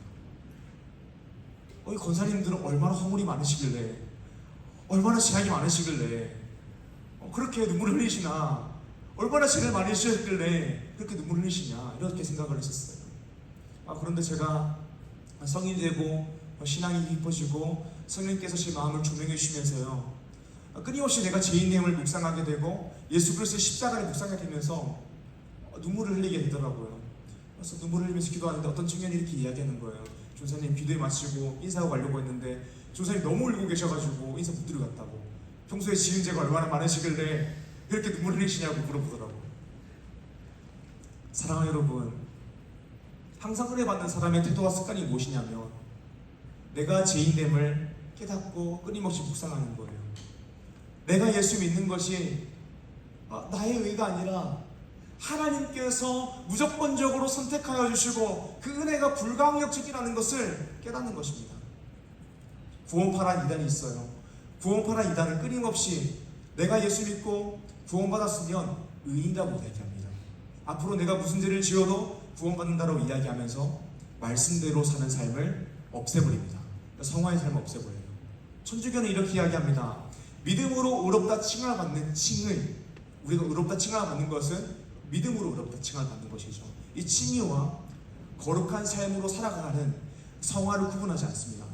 이 권사님들은 얼마나 허물이 많으시길래 얼마나 재앙이 많으시길래 그렇게 눈물을 흘리시나, 얼마나 죄를 많이 지으셨길래 그렇게 눈물을 흘리시냐, 이렇게 생각을 했었어요. 그런데 제가 성인이 되고 신앙이 깊어지고 성령께서 제 마음을 조명해 주시면서요, 끊임없이 내가 죄인 내용을 묵상하게 되고 예수 그리스도의 십자가를 묵상하게 되면서 눈물을 흘리게 되더라고요. 그래서 눈물을 흘리면서 기도하는데 어떤 청년이 이렇게 이야기하는 거예요. 조사님 기도에 마치고 인사하고 가려고 했는데 조사님 너무 울고 계셔가지고 인사 못 드리겠다고, 평소에 지은 죄가 얼마나 많으시길래 이렇게 눈물을 흘리시냐고 물어보더라고요. 사랑하는 여러분, 항상 은혜 받는 사람의 태도와 습관이 무엇이냐면 내가 죄인됨을 깨닫고 끊임없이 묵상하는 거예요. 내가 예수 믿는 것이 나의 의가 아니라 하나님께서 무조건적으로 선택하여 주시고 그 은혜가 불가항력적이라는 것을 깨닫는 것입니다. 구원파란 이단이 있어요. 구원파란 이단은 끊임없이 내가 예수 믿고 구원받았으면 의인이라고 이야기합니다. 앞으로 내가 무슨 죄를 지어도 구원받는다고 이야기하면서 말씀대로 사는 삶을 없애버립니다. 성화의 삶을 없애버려요. 천주교는 이렇게 이야기합니다. 믿음으로 의롭다 칭함을 받는 칭의, 우리가 의롭다 칭함을 받는 것은 믿음으로 의롭다 칭함을 받는 것이죠. 이 칭의와 거룩한 삶으로 살아가는 성화를 구분하지 않습니다.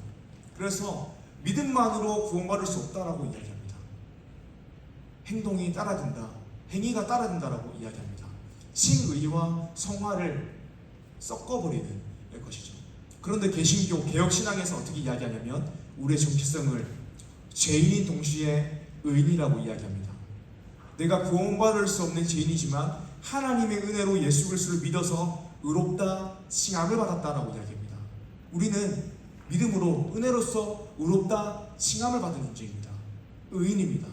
그래서 믿음만으로 구원받을 수 없다라고 이야기합니다. 행동이 따라든다, 행위가 따라든다라고 이야기합니다. 칭의와 성화를 섞어버리는 것이죠. 그런데 개신교 개혁신앙에서 어떻게 이야기하냐면 우리의 정체성을 죄인인 동시에 의인이라고 이야기합니다. 내가 구원받을 수 없는 죄인이지만 하나님의 은혜로 예수 그리스도를 믿어서 의롭다 칭함을 받았다라고 이야기합니다. 우리는 믿음으로 은혜로서 의롭다 칭함을 받은 존재입니다. 의인입니다.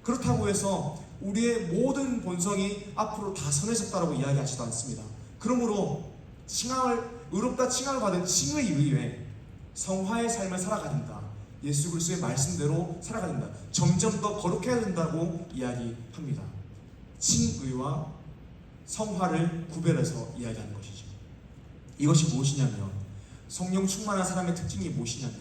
그렇다고 해서 우리의 모든 본성이 앞으로 다 선해졌다라고 이야기하지도 않습니다. 그러므로 의롭다 칭함을 받은 칭의 의외에 성화의 삶을 살아가는다, 예수 그리스도의 말씀대로 살아가야 된다, 점점 더 거룩해야 된다고 이야기합니다. 칭의와 성화를 구별해서 이야기하는 것이죠. 이것이 무엇이냐면, 성령 충만한 사람의 특징이 무엇이냐면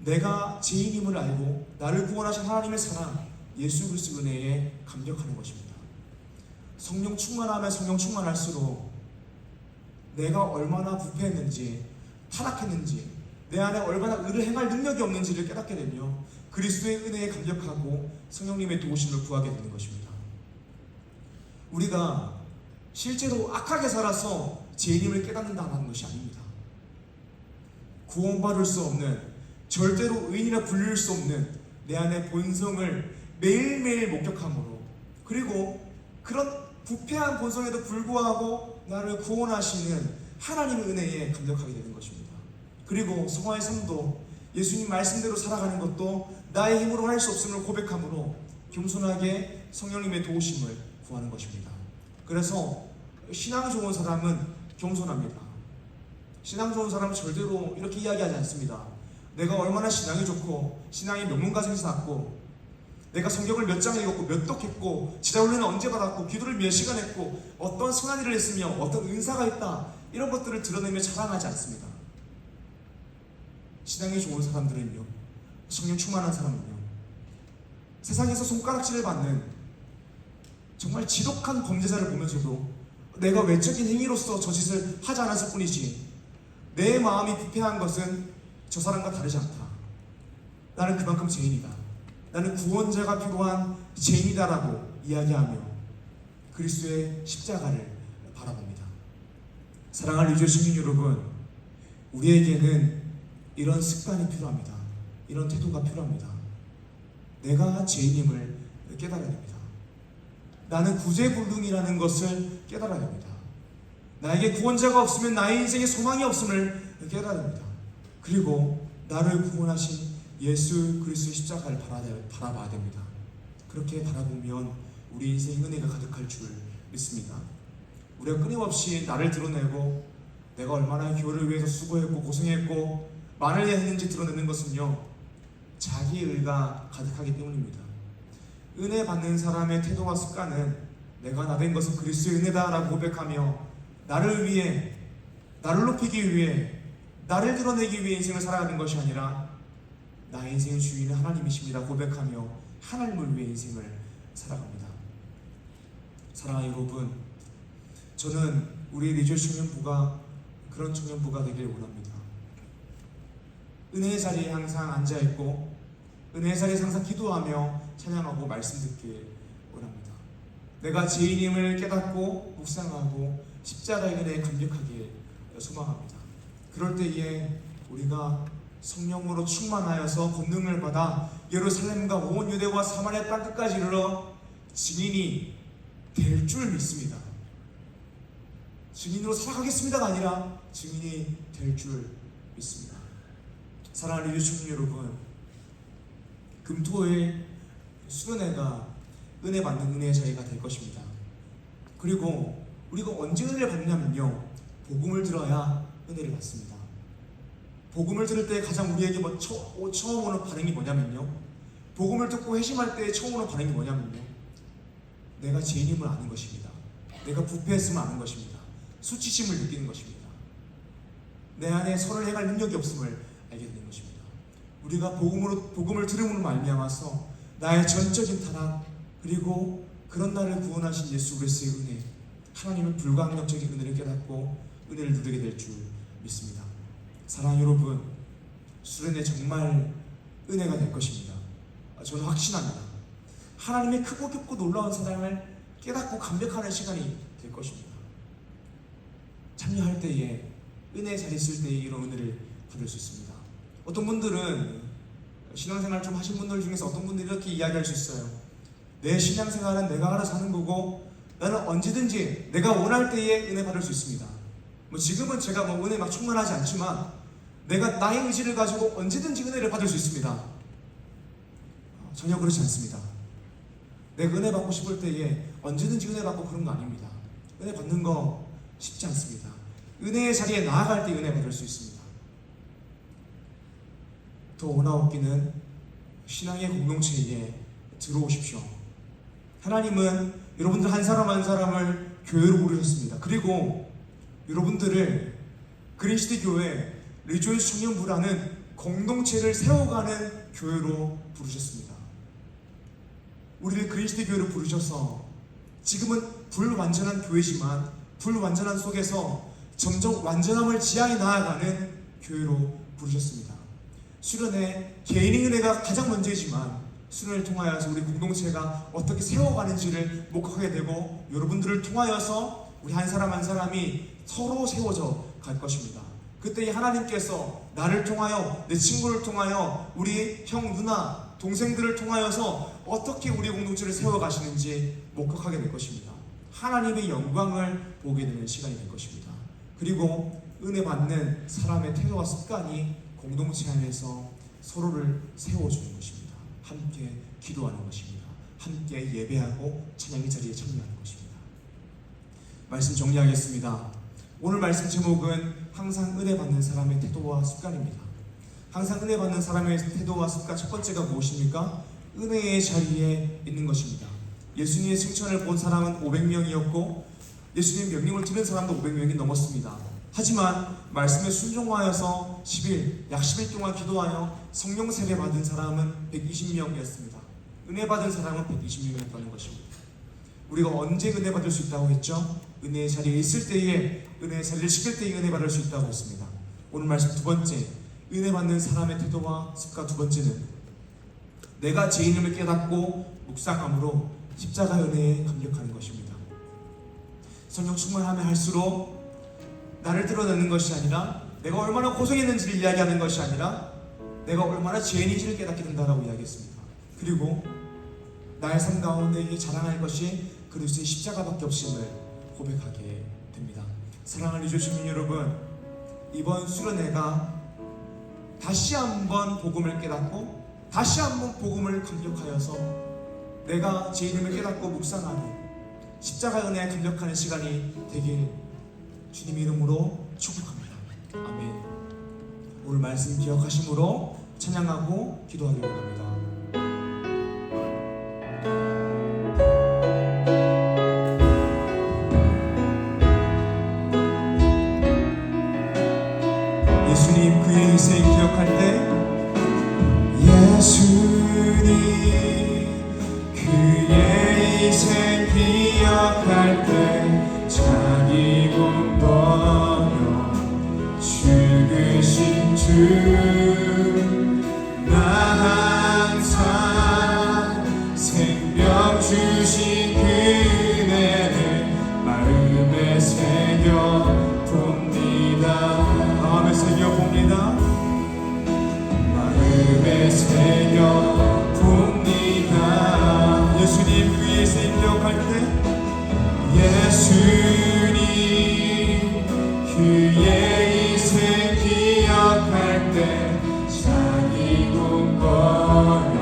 내가 죄인임을 알고 나를 구원하신 하나님의 사랑, 예수 그리스도 은혜에 감격하는 것입니다. 성령 충만하면 성령 충만할수록 내가 얼마나 부패했는지, 타락했는지, 내 안에 얼마나 의를 행할 능력이 없는지를 깨닫게 되며 그리스도의 은혜에 감격하고 성령님의 도우심을 구하게 되는 것입니다. 우리가 실제로 악하게 살아서 죄인임을 깨닫는다는 것이 아닙니다. 구원받을 수 없는, 절대로 의인이라 불릴 수 없는 내 안의 본성을 매일매일 목격함으로, 그리고 그런 부패한 본성에도 불구하고 나를 구원하시는 하나님의 은혜에 감격하게 되는 것입니다. 그리고 성화의 삶도 예수님 말씀대로 살아가는 것도 나의 힘으로 할 수 없음을 고백함으로 겸손하게 성령님의 도우심을 구하는 것입니다. 그래서 신앙 좋은 사람은 겸손합니다. 신앙 좋은 사람은 절대로 이렇게 이야기하지 않습니다. 내가 얼마나 신앙이 좋고 신앙이 명문가정에서 났고 내가 성경을 몇 장 읽었고 몇 독했고 지자훈련을 언제 받았고 기도를 몇 시간 했고 어떤 선한 일을 했으며 어떤 은사가 있다, 이런 것들을 드러내며 자랑하지 않습니다. 신앙이 좋은 사람들은요, 성령 충만한 사람은요, 세상에서 손가락질을 받는 정말 지독한 범죄자를 보면서도 내가 외적인 행위로서 저 짓을 하지 않았을 뿐이지 내 마음이 부패한 것은 저 사람과 다르지 않다, 나는 그만큼 죄인이다, 나는 구원자가 필요한 죄인이다라고 이야기하며 그리스도의 십자가를 바라봅니다. 사랑하는 리조의 시민 여러분, 우리에게는 이런 습관이 필요합니다. 이런 태도가 필요합니다. 내가 죄인임을 깨달아야 됩니다. 나는 구제불능이라는 것을 깨달아야 됩니다. 나에게 구원자가 없으면 나의 인생에 소망이 없음을 깨달아야 됩니다. 그리고 나를 구원하신 예수 그리스도의 십자가를 바라봐야 됩니다. 그렇게 바라보면 우리 인생에 은혜가 가득할 줄 믿습니다. 우리가 끊임없이 나를 드러내고 내가 얼마나 교회를 위해서 수고했고 고생했고 많은 일을 했는지 드러내는 것은요, 자기의 의가 가득하기 때문입니다. 은혜 받는 사람의 태도와 습관은 내가 나 된 것은 그리스도의 은혜다라고 고백하며 나를 위해, 나를 높이기 위해, 나를 드러내기 위해 인생을 살아가는 것이 아니라 나의 인생의 주인은 하나님이십니다 고백하며 하나님을 위해 인생을 살아갑니다. 사랑하는 여러분, 저는 우리 리조이스 청년부가 그런 청년부가 되길 원합니다. 은혜의 자리에 항상 앉아있고 은혜의 자리에서 항상 기도하며 찬양하고 말씀 듣길 원합니다. 내가 죄인임을 깨닫고 묵상하고 십자가의 은혜에 감격하길 소망합니다. 그럴 때에 우리가 성령으로 충만하여서 권능을 받아 예루살렘과 온 유대와 사마리아 땅 끝까지 이르러 증인이 될 줄 믿습니다. 증인으로 살아가겠습니다가 아니라 증인이 될 줄 믿습니다. 사랑하는 유치원 여러분, 금토일 수련회가 은혜 받는 은혜의 자리가 될 것입니다. 그리고 우리가 언제 은혜를 받느냐면요, 복음을 들어야 은혜를 받습니다. 복음을 들을 때 가장 우리에게 처음 오는 반응이 뭐냐면요, 복음을 듣고 회심할 때 처음 오는 반응이 뭐냐면요, 내가 죄인임을 아는 것입니다. 내가 부패했음을 아는 것입니다. 수치심을 느끼는 것입니다. 내 안에 선을 행할 능력이 없음을 알게 되는 것입니다. 우리가 복음을 들음으로 말미암아서 나의 전적인 타락, 그리고 그런 나를 구원하신 예수 그리스도의 은혜, 하나님의 불가항력적인 은혜를 깨닫고 은혜를 누리게 될 줄 믿습니다. 사랑하는 여러분, 수련회 정말 은혜가 될 것입니다. 저는 확신합니다. 하나님의 크고 깊고 놀라운 사랑을 깨닫고 감격하는 시간이 될 것입니다. 참여할 때에, 은혜의 자리에 있을 때에 이런 은혜를 받을 수 있습니다. 어떤 분들은 신앙생활 좀 하신 분들 중에서 어떤 분들이 이렇게 이야기할 수 있어요. 내 신앙생활은 내가 알아서 하는 거고 나는 언제든지 내가 원할 때에 은혜 받을 수 있습니다. 지금은 제가 은혜 막 충만하지 않지만 내가 나의 의지를 가지고 언제든지 은혜를 받을 수 있습니다. 전혀 그렇지 않습니다. 내가 은혜 받고 싶을 때에 언제든지 은혜 받고 그런 거 아닙니다. 은혜 받는 거 쉽지 않습니다. 은혜의 자리에 나아갈 때 은혜 받을 수 있습니다. 더 원하옵기는 신앙의 공동체에 들어오십시오. 하나님은 여러분들 한 사람 한 사람을 교회로 부르셨습니다. 그리고 여러분들을 그리스도 교회 리조이스 청년부라는 공동체를 세워가는 교회로 부르셨습니다. 우리를 그리스도 교회로 부르셔서 지금은 불완전한 교회지만 불완전한 속에서 점점 완전함을 지향해 나아가는 교회로 부르셨습니다. 수련회 개인의 은혜가 가장 먼저이지만 수련회를 통하여서 우리 공동체가 어떻게 세워가는지를 목격하게 되고 여러분들을 통하여서 우리 한 사람 한 사람이 서로 세워져 갈 것입니다. 그때 하나님께서 나를 통하여, 내 친구를 통하여, 우리 형, 누나, 동생들을 통하여서 어떻게 우리 공동체를 세워가시는지 목격하게 될 것입니다. 하나님의 영광을 보게 되는 시간이 될 것입니다. 그리고 은혜 받는 사람의 태도와 습관이 공동체 안에서 서로를 세워주는 것입니다. 함께 기도하는 것입니다. 함께 예배하고 찬양의 자리에 참여하는 것입니다. 말씀 정리하겠습니다. 오늘 말씀 제목은 항상 은혜 받는 사람의 태도와 습관입니다. 항상 은혜 받는 사람의 태도와 습관, 첫 번째가 무엇입니까? 은혜의 자리에 있는 것입니다. 예수님의 승천을 본 사람은 500명이었고 예수님의 명령을 들은 사람도 500명이 넘었습니다. 하지만 말씀에 순종하여서 약 10일 동안 기도하여 성령 세례 받은 사람은 120명이었습니다. 은혜 받은 사람은 120명이었다는 것입니다. 우리가 언제 은혜 받을 수 있다고 했죠? 은혜의 자리에 있을 때에, 은혜의 자리를 지킬 때에 은혜 받을 수 있다고 했습니다. 오늘 말씀 두 번째, 은혜 받는 사람의 태도와 습관 두 번째는 내가 죄인임을 깨닫고 묵상함으로 십자가의 은혜에 감격하는 것입니다. 성령 충만하면 할수록 나를 드러내는 것이 아니라 내가 얼마나 고생했는지를 이야기하는 것이 아니라 내가 얼마나 죄인인지를 깨닫게 된다라고 이야기했습니다. 그리고 나의 삶 가운데 자랑할 것이 그리스도의 십자가밖에 없음을 고백하게 됩니다. 사랑하는 리조이스 여러분, 이번 수련회가 다시 한번 복음을 깨닫고 다시 한번 복음을 감격하여서 내가 죄인임을 깨닫고 묵상하는 십자가 은혜에 감격하는 시간이 되길 주님 이름으로 축복합니다. 아멘. 오늘 말씀 기억하심으로 찬양하고 기도하기를 원합니다. 예수님 그의 일생 기억할 때 예수님 그의 희생 기억할 때 자기 몸 버려 죽으신 주 나 항상 생명 주신 그네를 마음에 새겨봅니다. 마음에 새겨봅니다. 마음에 새겨봅니다. 예수님 위에 생각할 때 예수님 그의 희생 기억할 때 자기 몸 버려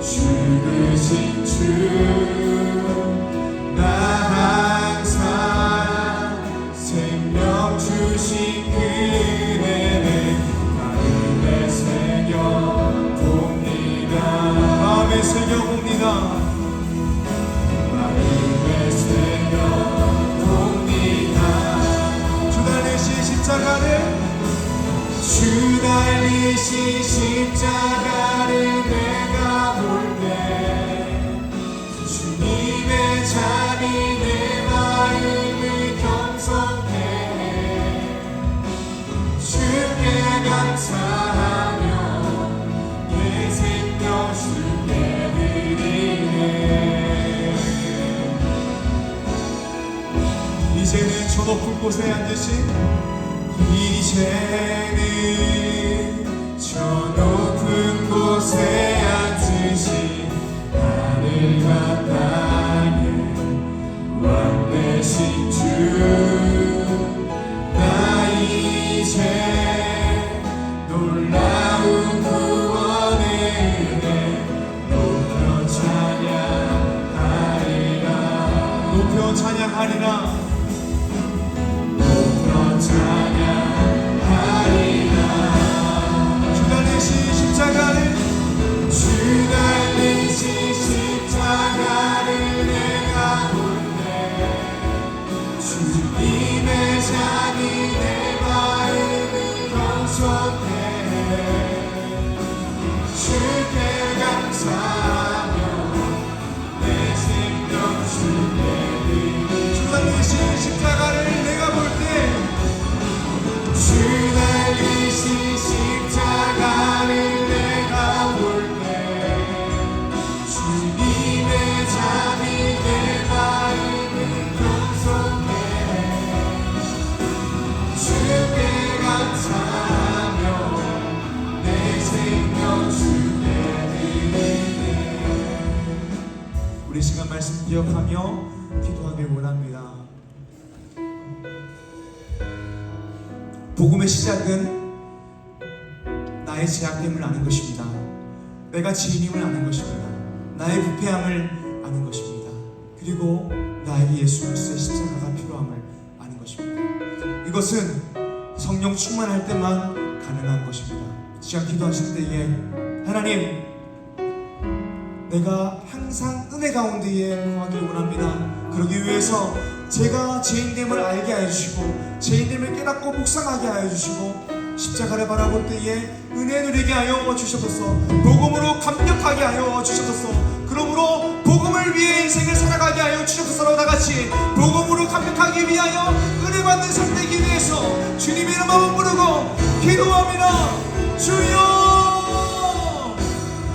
죽으신 주 나 항상 생명 주신 그네를 마음에 새겨봅니다. 마음에 새겨봅니다. 마음에 새겨봅니다. 주 달리신 십자가를 주 달리신 십자가를 내가 볼 때 주님의 잠이 내 마음을 겸손케 해 주께 감사하며 내 생명 주께 드리네. 이제는 저 높은 곳에 앉으신 이제는 저 높은 곳에 앉으신 하늘과 땅의 왕 되신 주 나 이제 놀라운 구원의 은혜 높여 찬양하리라. 높여 찬양하리라. 찬양하리라. 주 달리신 십자가를 주 달리신 십자가를 내가 볼 때 주님의 잠이 내 마음을 겸손케 해 주께 감사하며 내 생명 주께 드리네. 주 달리신 십자가를 내가 볼 때 주 달리신 십자가를 내가 볼 때 주님의 잠이 내 마음을 겸손케 해 주께 감사하며 내 생명 주께 드리네. 우리 시간 말씀 기억하며 기도하길 원합니다. 복음의 시작은 나의 제약됨을 아는 것입니다. 내가 죄인임을 아는 것입니다. 나의 부패함을 아는 것입니다. 그리고 나에게 예수 그리스도의 십자가가 필요함을 아는 것입니다. 이것은 성령 충만할 때만 가능한 것입니다. 시간 기도하실 때에 하나님, 내가 항상 은혜 가운데에 거하길 원합니다. 그러기 위해서 제가 죄인됨을 알게 하여 주시고 죄인됨을 깨닫고 묵상하게 하여 주시고 십자가를 바라볼 때에 은혜 누리게 하여 주셔서 복음으로 감격하게 하여 주셔서 그러므로 복음을 위해 인생을 살아가게 하여 주셔서 다같이 복음으로 감격하기 위하여 은혜 받는 삶 되기 위해서 주님의 이름 한번 부르고 기도합니다. 주여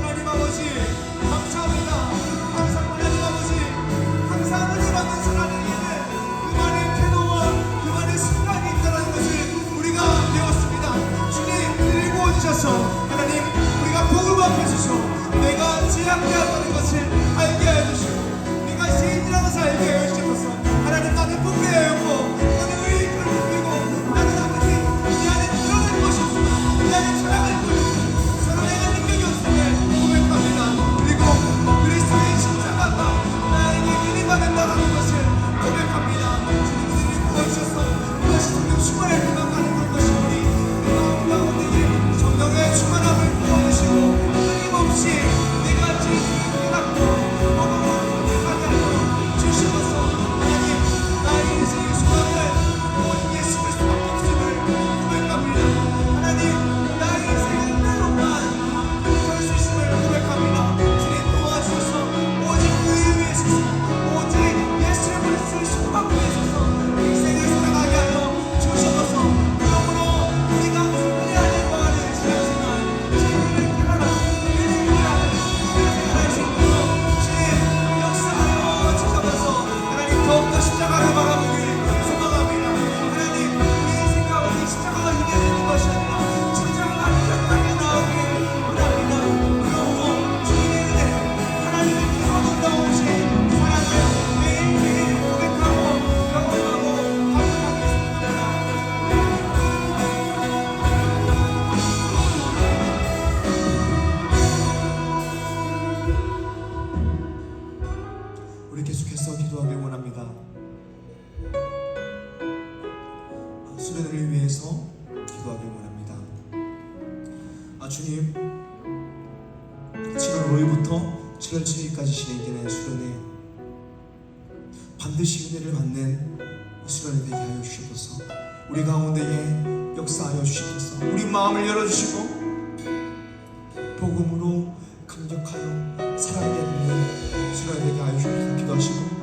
하나님 아버지 감사합니다. 항상 하나님 아버지 항상 은혜 받는 사람에게는 그만의 태도와 그만의 습관이 있다는 것을 우리가 배웠습니다. 주님 우리를 부어주셔서 하나님 우리가 복음 앞에 서서 내가 제약되었다는 것을 알게 하여 주시고 우리가 죄인이라는 것을 알게 하여 주셔서 하나님 나는 부패하였고 나는 의인을 부리고 나는 아버지 이 안에 드러낼 것이 없습니다. 이 안에 살아갈 것이 위해서 기도하길 원합니다. 주님, 7월 5일부터 7월 7일까지 진행되는 수련회 반드시 은혜를 받는 수련회 되게 하여 주시옵소서. 우리 가운데에 역사하여 주시옵소서. 우리 마음을 열어주시고 복음으로 감격하여 사랑에 있는 수련회 되게 하여 주시옵소서. 기도하시고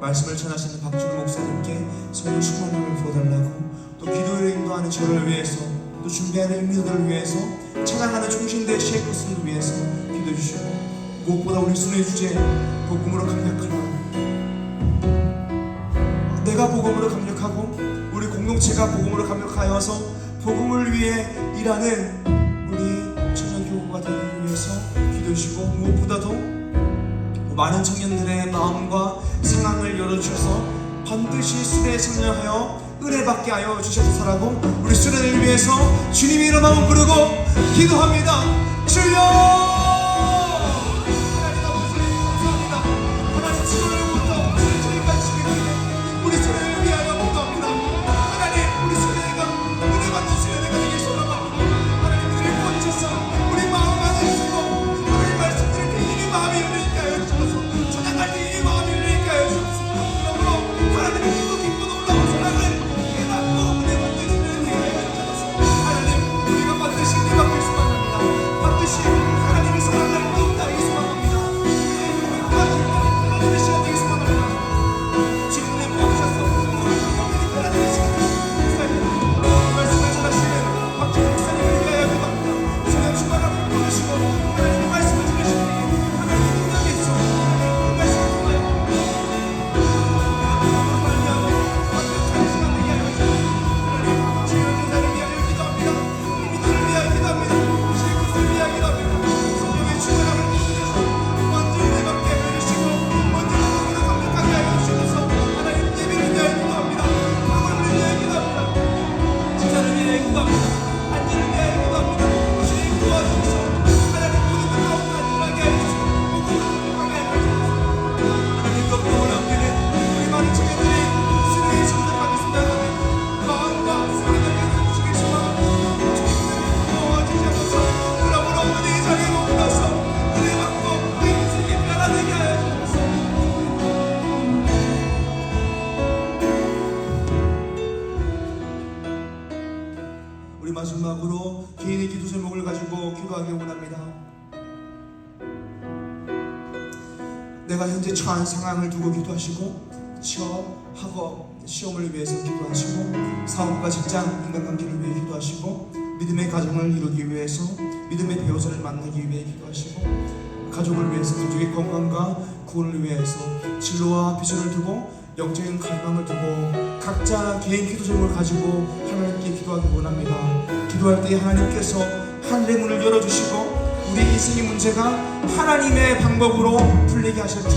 말씀을 전하시는 박준호 목사님께 성령 충만함을 부어달라고, 또 기도를 인도하는 저를 위해서, 또 준비하는 인도들을 위해서, 찬양하는 충신대 셰이커스를 위해서 기도해 주시고, 무엇보다 우리 순회 주제 복음으로 감격하라. 내가 복음으로 감격하고 우리 공동체가 복음으로 감격하여서 복음을 위해 일하는 우리 청년교구가 되기 위해서 기도해 주시고, 무엇보다도 많은 청년들의 마음과 상황을 열어주셔서 반드시 수레에 참여하여 은혜 받게 하여 주셔서라고 우리 수련을 위해서 주님의 이름 한번 부르고 기도합니다. 주여! 하나님 아버지 감사합니다. 하나님 7월부터 7월까지 진행되는 우리 수련을 위하여 기도합니다. 하나님, 우리 수련회가 은혜 받는 수련회가 되길 소원합니다. 하나님 은혜를 부어주셔서 우리 마음 안에 주시고, 하나님 말씀 들을 때 이미 마음이 열리게 하여 주셔서, 찬양할 때 이미 마음이 열리게 하여 주셔서, 그러므로 하나님의 기쁘고 놀라운 사랑을 깨닫고 은혜 받는 수련회 되게 하여 주셔서, 하나님 우리가 반드시 은혜 받길 소원합니다. 반드시 하나님의 사랑을 더욱더 하기 소원합니다. 하나님의 시간 되기 소원합니다. 주님의 모아주셔서 오늘 성령님이 하나님의 시간 말씀을 전하시는 박준호 목사님을 위하여 기도합니다. 성령 충만함을 부어주시고 하나님의 말씀을 들으시니 하나님의 능력이 있어 하나님의 말씀을 통하여 말미암아 완벽한 시간 되게 하여 주시고, 하나님 주의 은사를 위하여 기도합니다. 민들을 위하여 기도합니다. 주의 것을 위하여 기도합니다. 성령의 충만함을 부어주셔서 먼저 은혜 받게 하여 주시고, 먼저 복음으로 감격하게 하여 주셔서 하나님 예배를 위하여 기도합니다. 복음을 위하여 기도합니다. 지사를 위하여 기도합니다. 안전을 위하여 기도합니다. 주님 도와주셔서 하나님 모든 것 가운데 안전하게 하여 주시고 복음을 감격하게 하여 주셔서 하나님 또 복음을 얻기는 우리 많은 청년들이 수련회에 참석하겠습니다. 하나님 마음과 생각을 해주시길 소망합니다. 주님 도와주셔서 그러므로 은혜의 자리에 머물러서 은혜 받고 그 인생이 변화되게 하여 주셔서 우리 마지막으로 개인의 기도 제목을 가지고 기도하기 원합니다. 내가 현재 처한 상황을 두고 기도하시고, 취업, 학업, 시험을 위해서 기도하시고, 사업과 직장, 인간관계를 위해 기도하시고, 믿음의 가정을 이루기 위해서 믿음의 배우자를 만나기 위해 기도하시고, 가족을 위해서 가족의 건강과 구원을 위해서 진로와 비전을 두고 영적인 갈망을 두고 각자 개인 기도 제목을 가지고 하나님께 기도하기 원합니다. 기도할 때 하나님께서 하늘의 문을 열어주시고 우리 인생의 문제가 하나님의 방법으로 풀리게 하실 줄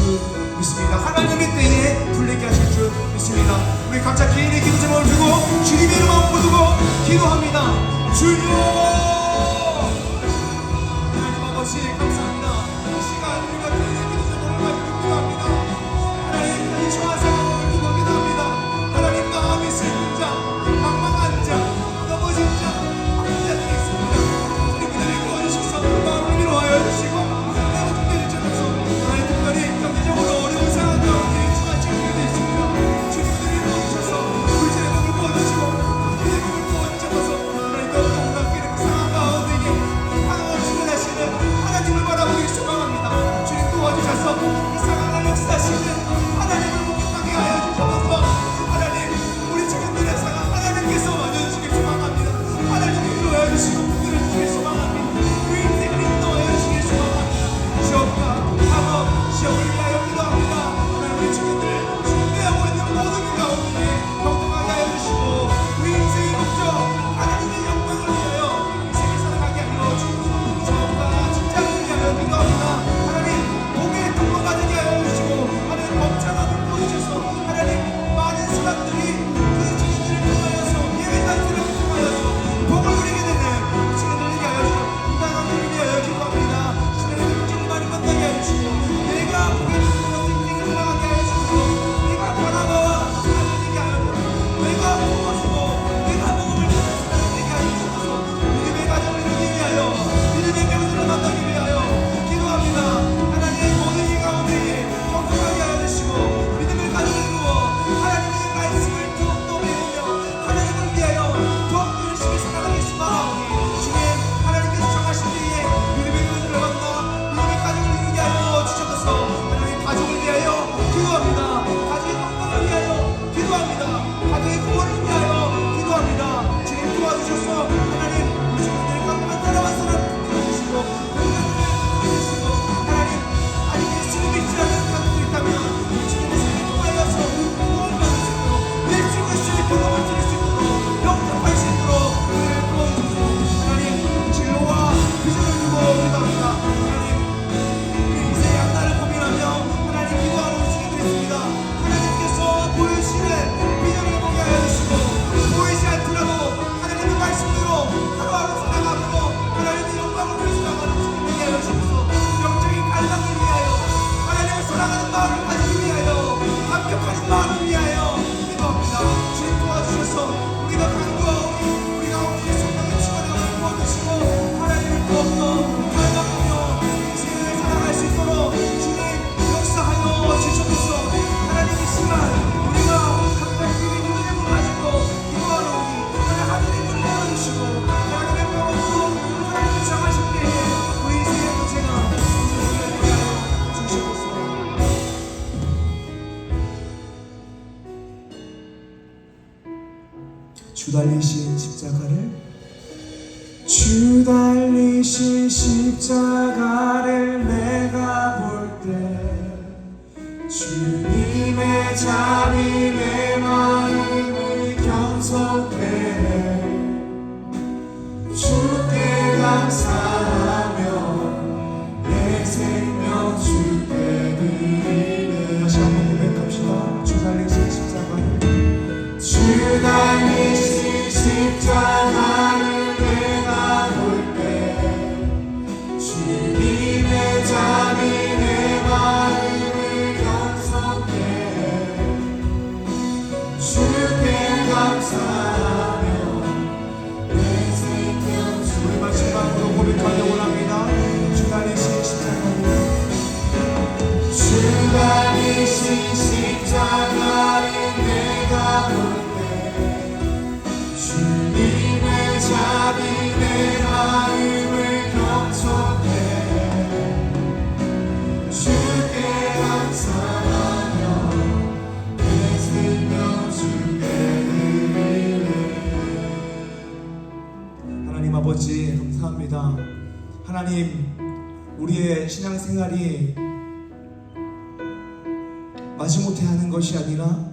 믿습니다. 하나님의 때에 풀리게 하실 줄 믿습니다. 우리 각자 개인의 기도 제목을 두고 주님의 이름 한번 부르고 기도합니다. 주여! 하나님 아버지 감사합니다. 이 시간 우리가 개인의 기도 제목을 가지고 기도합니다. 하나님 이 처한 상황을 두고 기도합니다. 하나님 마음이 슬픈 자, 방황한 자, 넘어진 자, 아픈 자들이 있습니다. 우리 그들을 구원하셔서 마음을 위로하여 주시고 내가 통해줄 자로서 하나님 특별히 경제적으로 어려운 상황 가운데 처한 친구들이 있습니다. 주님 그들을 구원하셔서 우리 제목을 구원하시고 그 제목을 구원하셔서 하나님 더욱더 우리가 기름 주 달리신 십자가를 내가 볼 때 주님의 잠이 내 마음을 경솔해 주께 감사하며 내 생명 주께 드리네. 다시 한번 고백합시다. 주 달리신 십자가를 내가 볼 때 주님의 잠이 내 마음을 경솔해 주께 감사하며 내 생명 우리 마지막으로 고백하기 원합니다. 주 달리신 십자가를 내가 볼 때 주님의 잠이 내 마음을 경솔해 주께 감사하며 내 생명 주께 드리네. 하나님 아버지 감사합니다. 하나님 우리의 신앙생활이 마지못해 하는 것이 아니라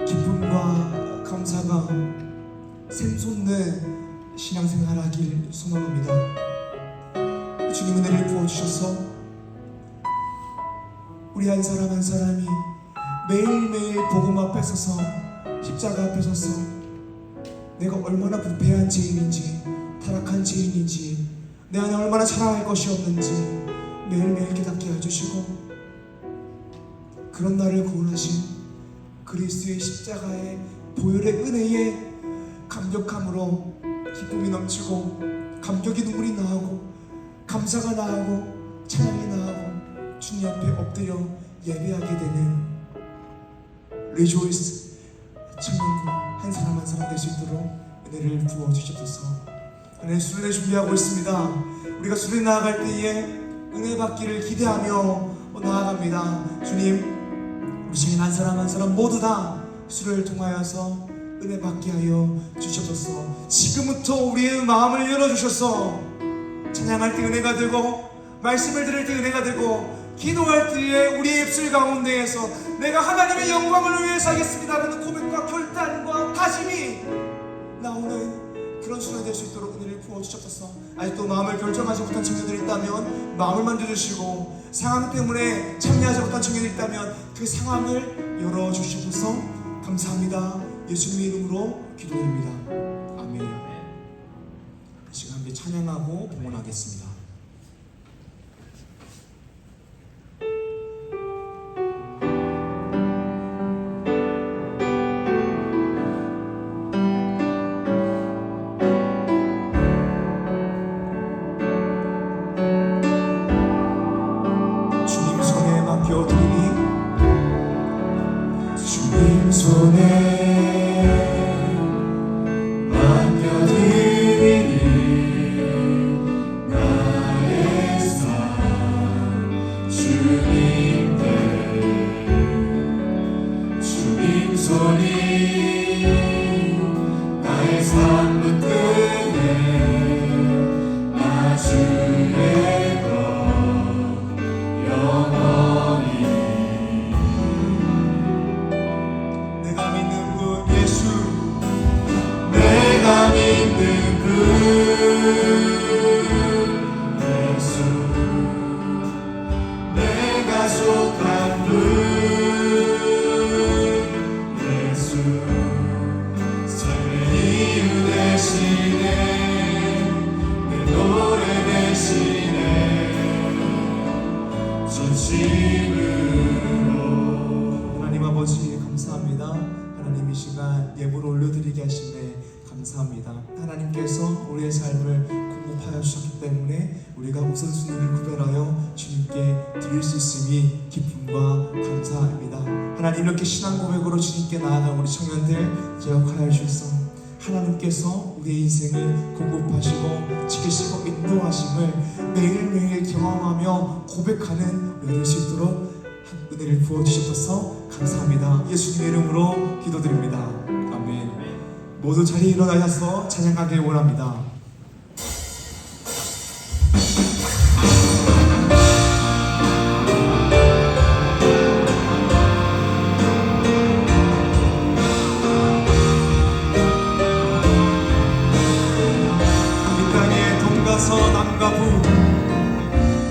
기쁨과 감사가 샘솟는 신앙생활하길 소망합니다. 주님 은혜를 부어주셔서 우리 한 사람 한 사람이 매일매일 복음 앞에 서서 십자가 앞에 서서 내가 얼마나 부패한 죄인인지 타락한 죄인인지 내 안에 얼마나 자랑할 것이 없는지 매일매일 깨닫게 해주시고 그런 나를 구원하신 그리스도의 십자가의 보혈의 은혜에 감격함으로 기쁨이 넘치고 감격이 눈물이 나오고 감사가 나오고 찬양이 나오고 주님 앞에 엎드려 예배하게 되는 리조이스 청년부 한 사람 한 사람 될 수 있도록 은혜를 부어주시옵소서. 하나님 수련회 준비하고 있습니다. 우리가 수련회 나아갈 때에 은혜 받기를 기대하며 나아갑니다. 주님 우리 시인 한 사람 한 사람 모두 다 수련회를 통하여서 은혜 받게 하여 주시옵소서. 지금부터 우리의 마음을 열어주셔서 찬양할 때 은혜가 되고 말씀을 들을 때 은혜가 되고 기도할 때에 우리의 입술 가운데에서 내가 하나님의 영광을 위해서 하겠습니다라는 고백과 결단과 다짐이 나오는 그런 순간이 될 수 있도록 은혜를 부어주셨소서. 아직도 마음을 결정하지 못한 청년들이 있다면 마음을 만져주시고 상황 때문에 참여하지 못한 청년들이 있다면 그 상황을 열어주시옵소서. 감사합니다. 예수님의 이름으로 기도드립니다. 아멘. 이 시간 함께 찬양하고 봉헌하겠습니다. 주님 손에 맡겨드리니 나의 삶 주님께 주님 손이 나의 삶 붙드네 나 주의 것 영원히 예수 내가 속한 분 예수 삶의 이유 대신에 내 노래 대신에 전심으로 하나님 아버지 감사합니다. 하나님 이 시간 예물을 올려드리게 하시네 감사합니다. 하나님께서 우리의 삶을 공급하여 주셨기 때문에 우리가 우선순위를 구별하여 주님께 드릴 수 있음이 기쁨과 감사합니다. 하나님 이렇게 신앙 고백으로 주님께 나아간 우리 청년들 기억하여 주셔서 하나님께서 우리의 인생을 공급하시고 지키시고 인도하심을 매일매일 경험하며 고백하는 우리가 될 수 있도록 은혜를 부어주셔서 감사합니다. 예수님의 이름으로 기도드립니다. 아멘. 모두 자리에 일어나셔서 찬양하길 원합니다.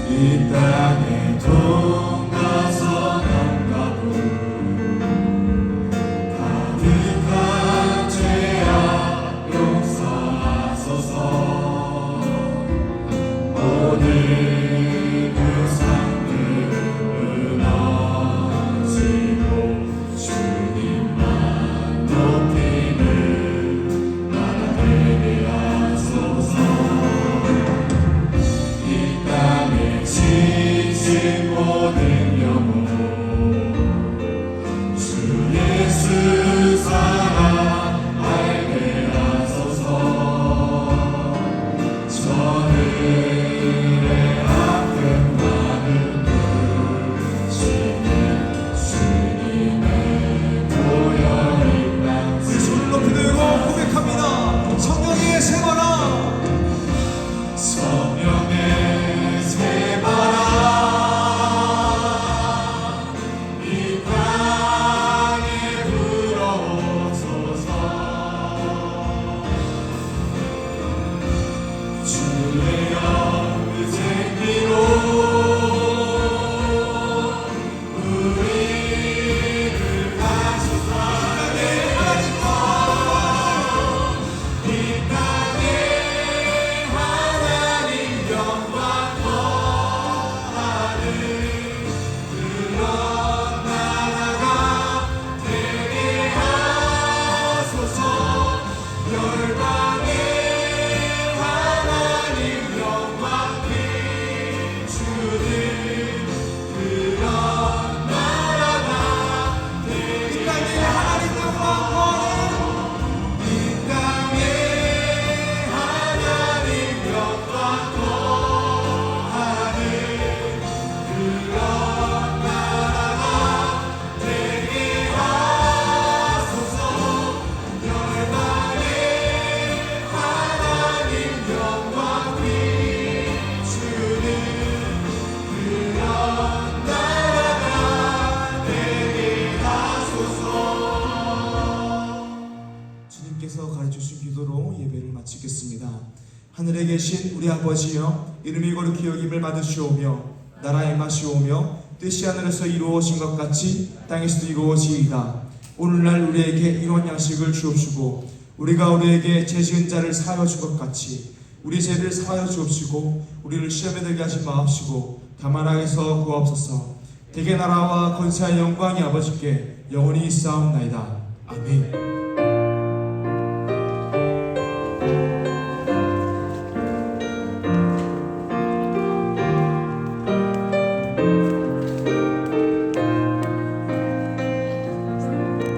이 땅에 동가서 남과 북 가득한 죄악 용서하소서. 오늘 그 상급을 얹히고 주님만 높임을 나가게 하소서. 지친 모든 영혼 주 예수 사랑 알게 하소서. 저들의 아픈 마음 부르시는 주님의 보혈이 땅 손을 높이 들고 고백합니다. 성령의 세바라 성령의 세바라 이 땅에 불어오소서. 주의 영의 생기로 우리를 가소서. 이 땅에 하나님 영광 거하는 그런 나라가 되게 하소서. 열방에 하나님 영광 비추는 그런 나라가 되게 하나님 영광 이 땅에 하나님 영광 거하는 그런 나라가 되게 하소서. 열방에 하나님 영광 비추는 그런 나라가 되게 하소서. 주님께서 가르쳐주신 기도로 예배를 마치겠습니다. 하늘에 계신 우리 아버지여, 이름이 거룩히 여김을 받으시오며 나라의 맛이 오며 뜻이 하늘에서 이루어진 것 같이 땅에서도 이루어지이다. 오늘날 우리에게 일원 양식을 주옵시고 우리가 우리에게 죄 지은 자를 사하여 준 것 같이 우리 죄를 사하여 주옵시고 우리를 시험에 들게 하지 마옵시고 다만 악에서 구하옵소서. 대개 나라와 권세와 영광이 아버지께 영원히 있사옵나이다. 아멘.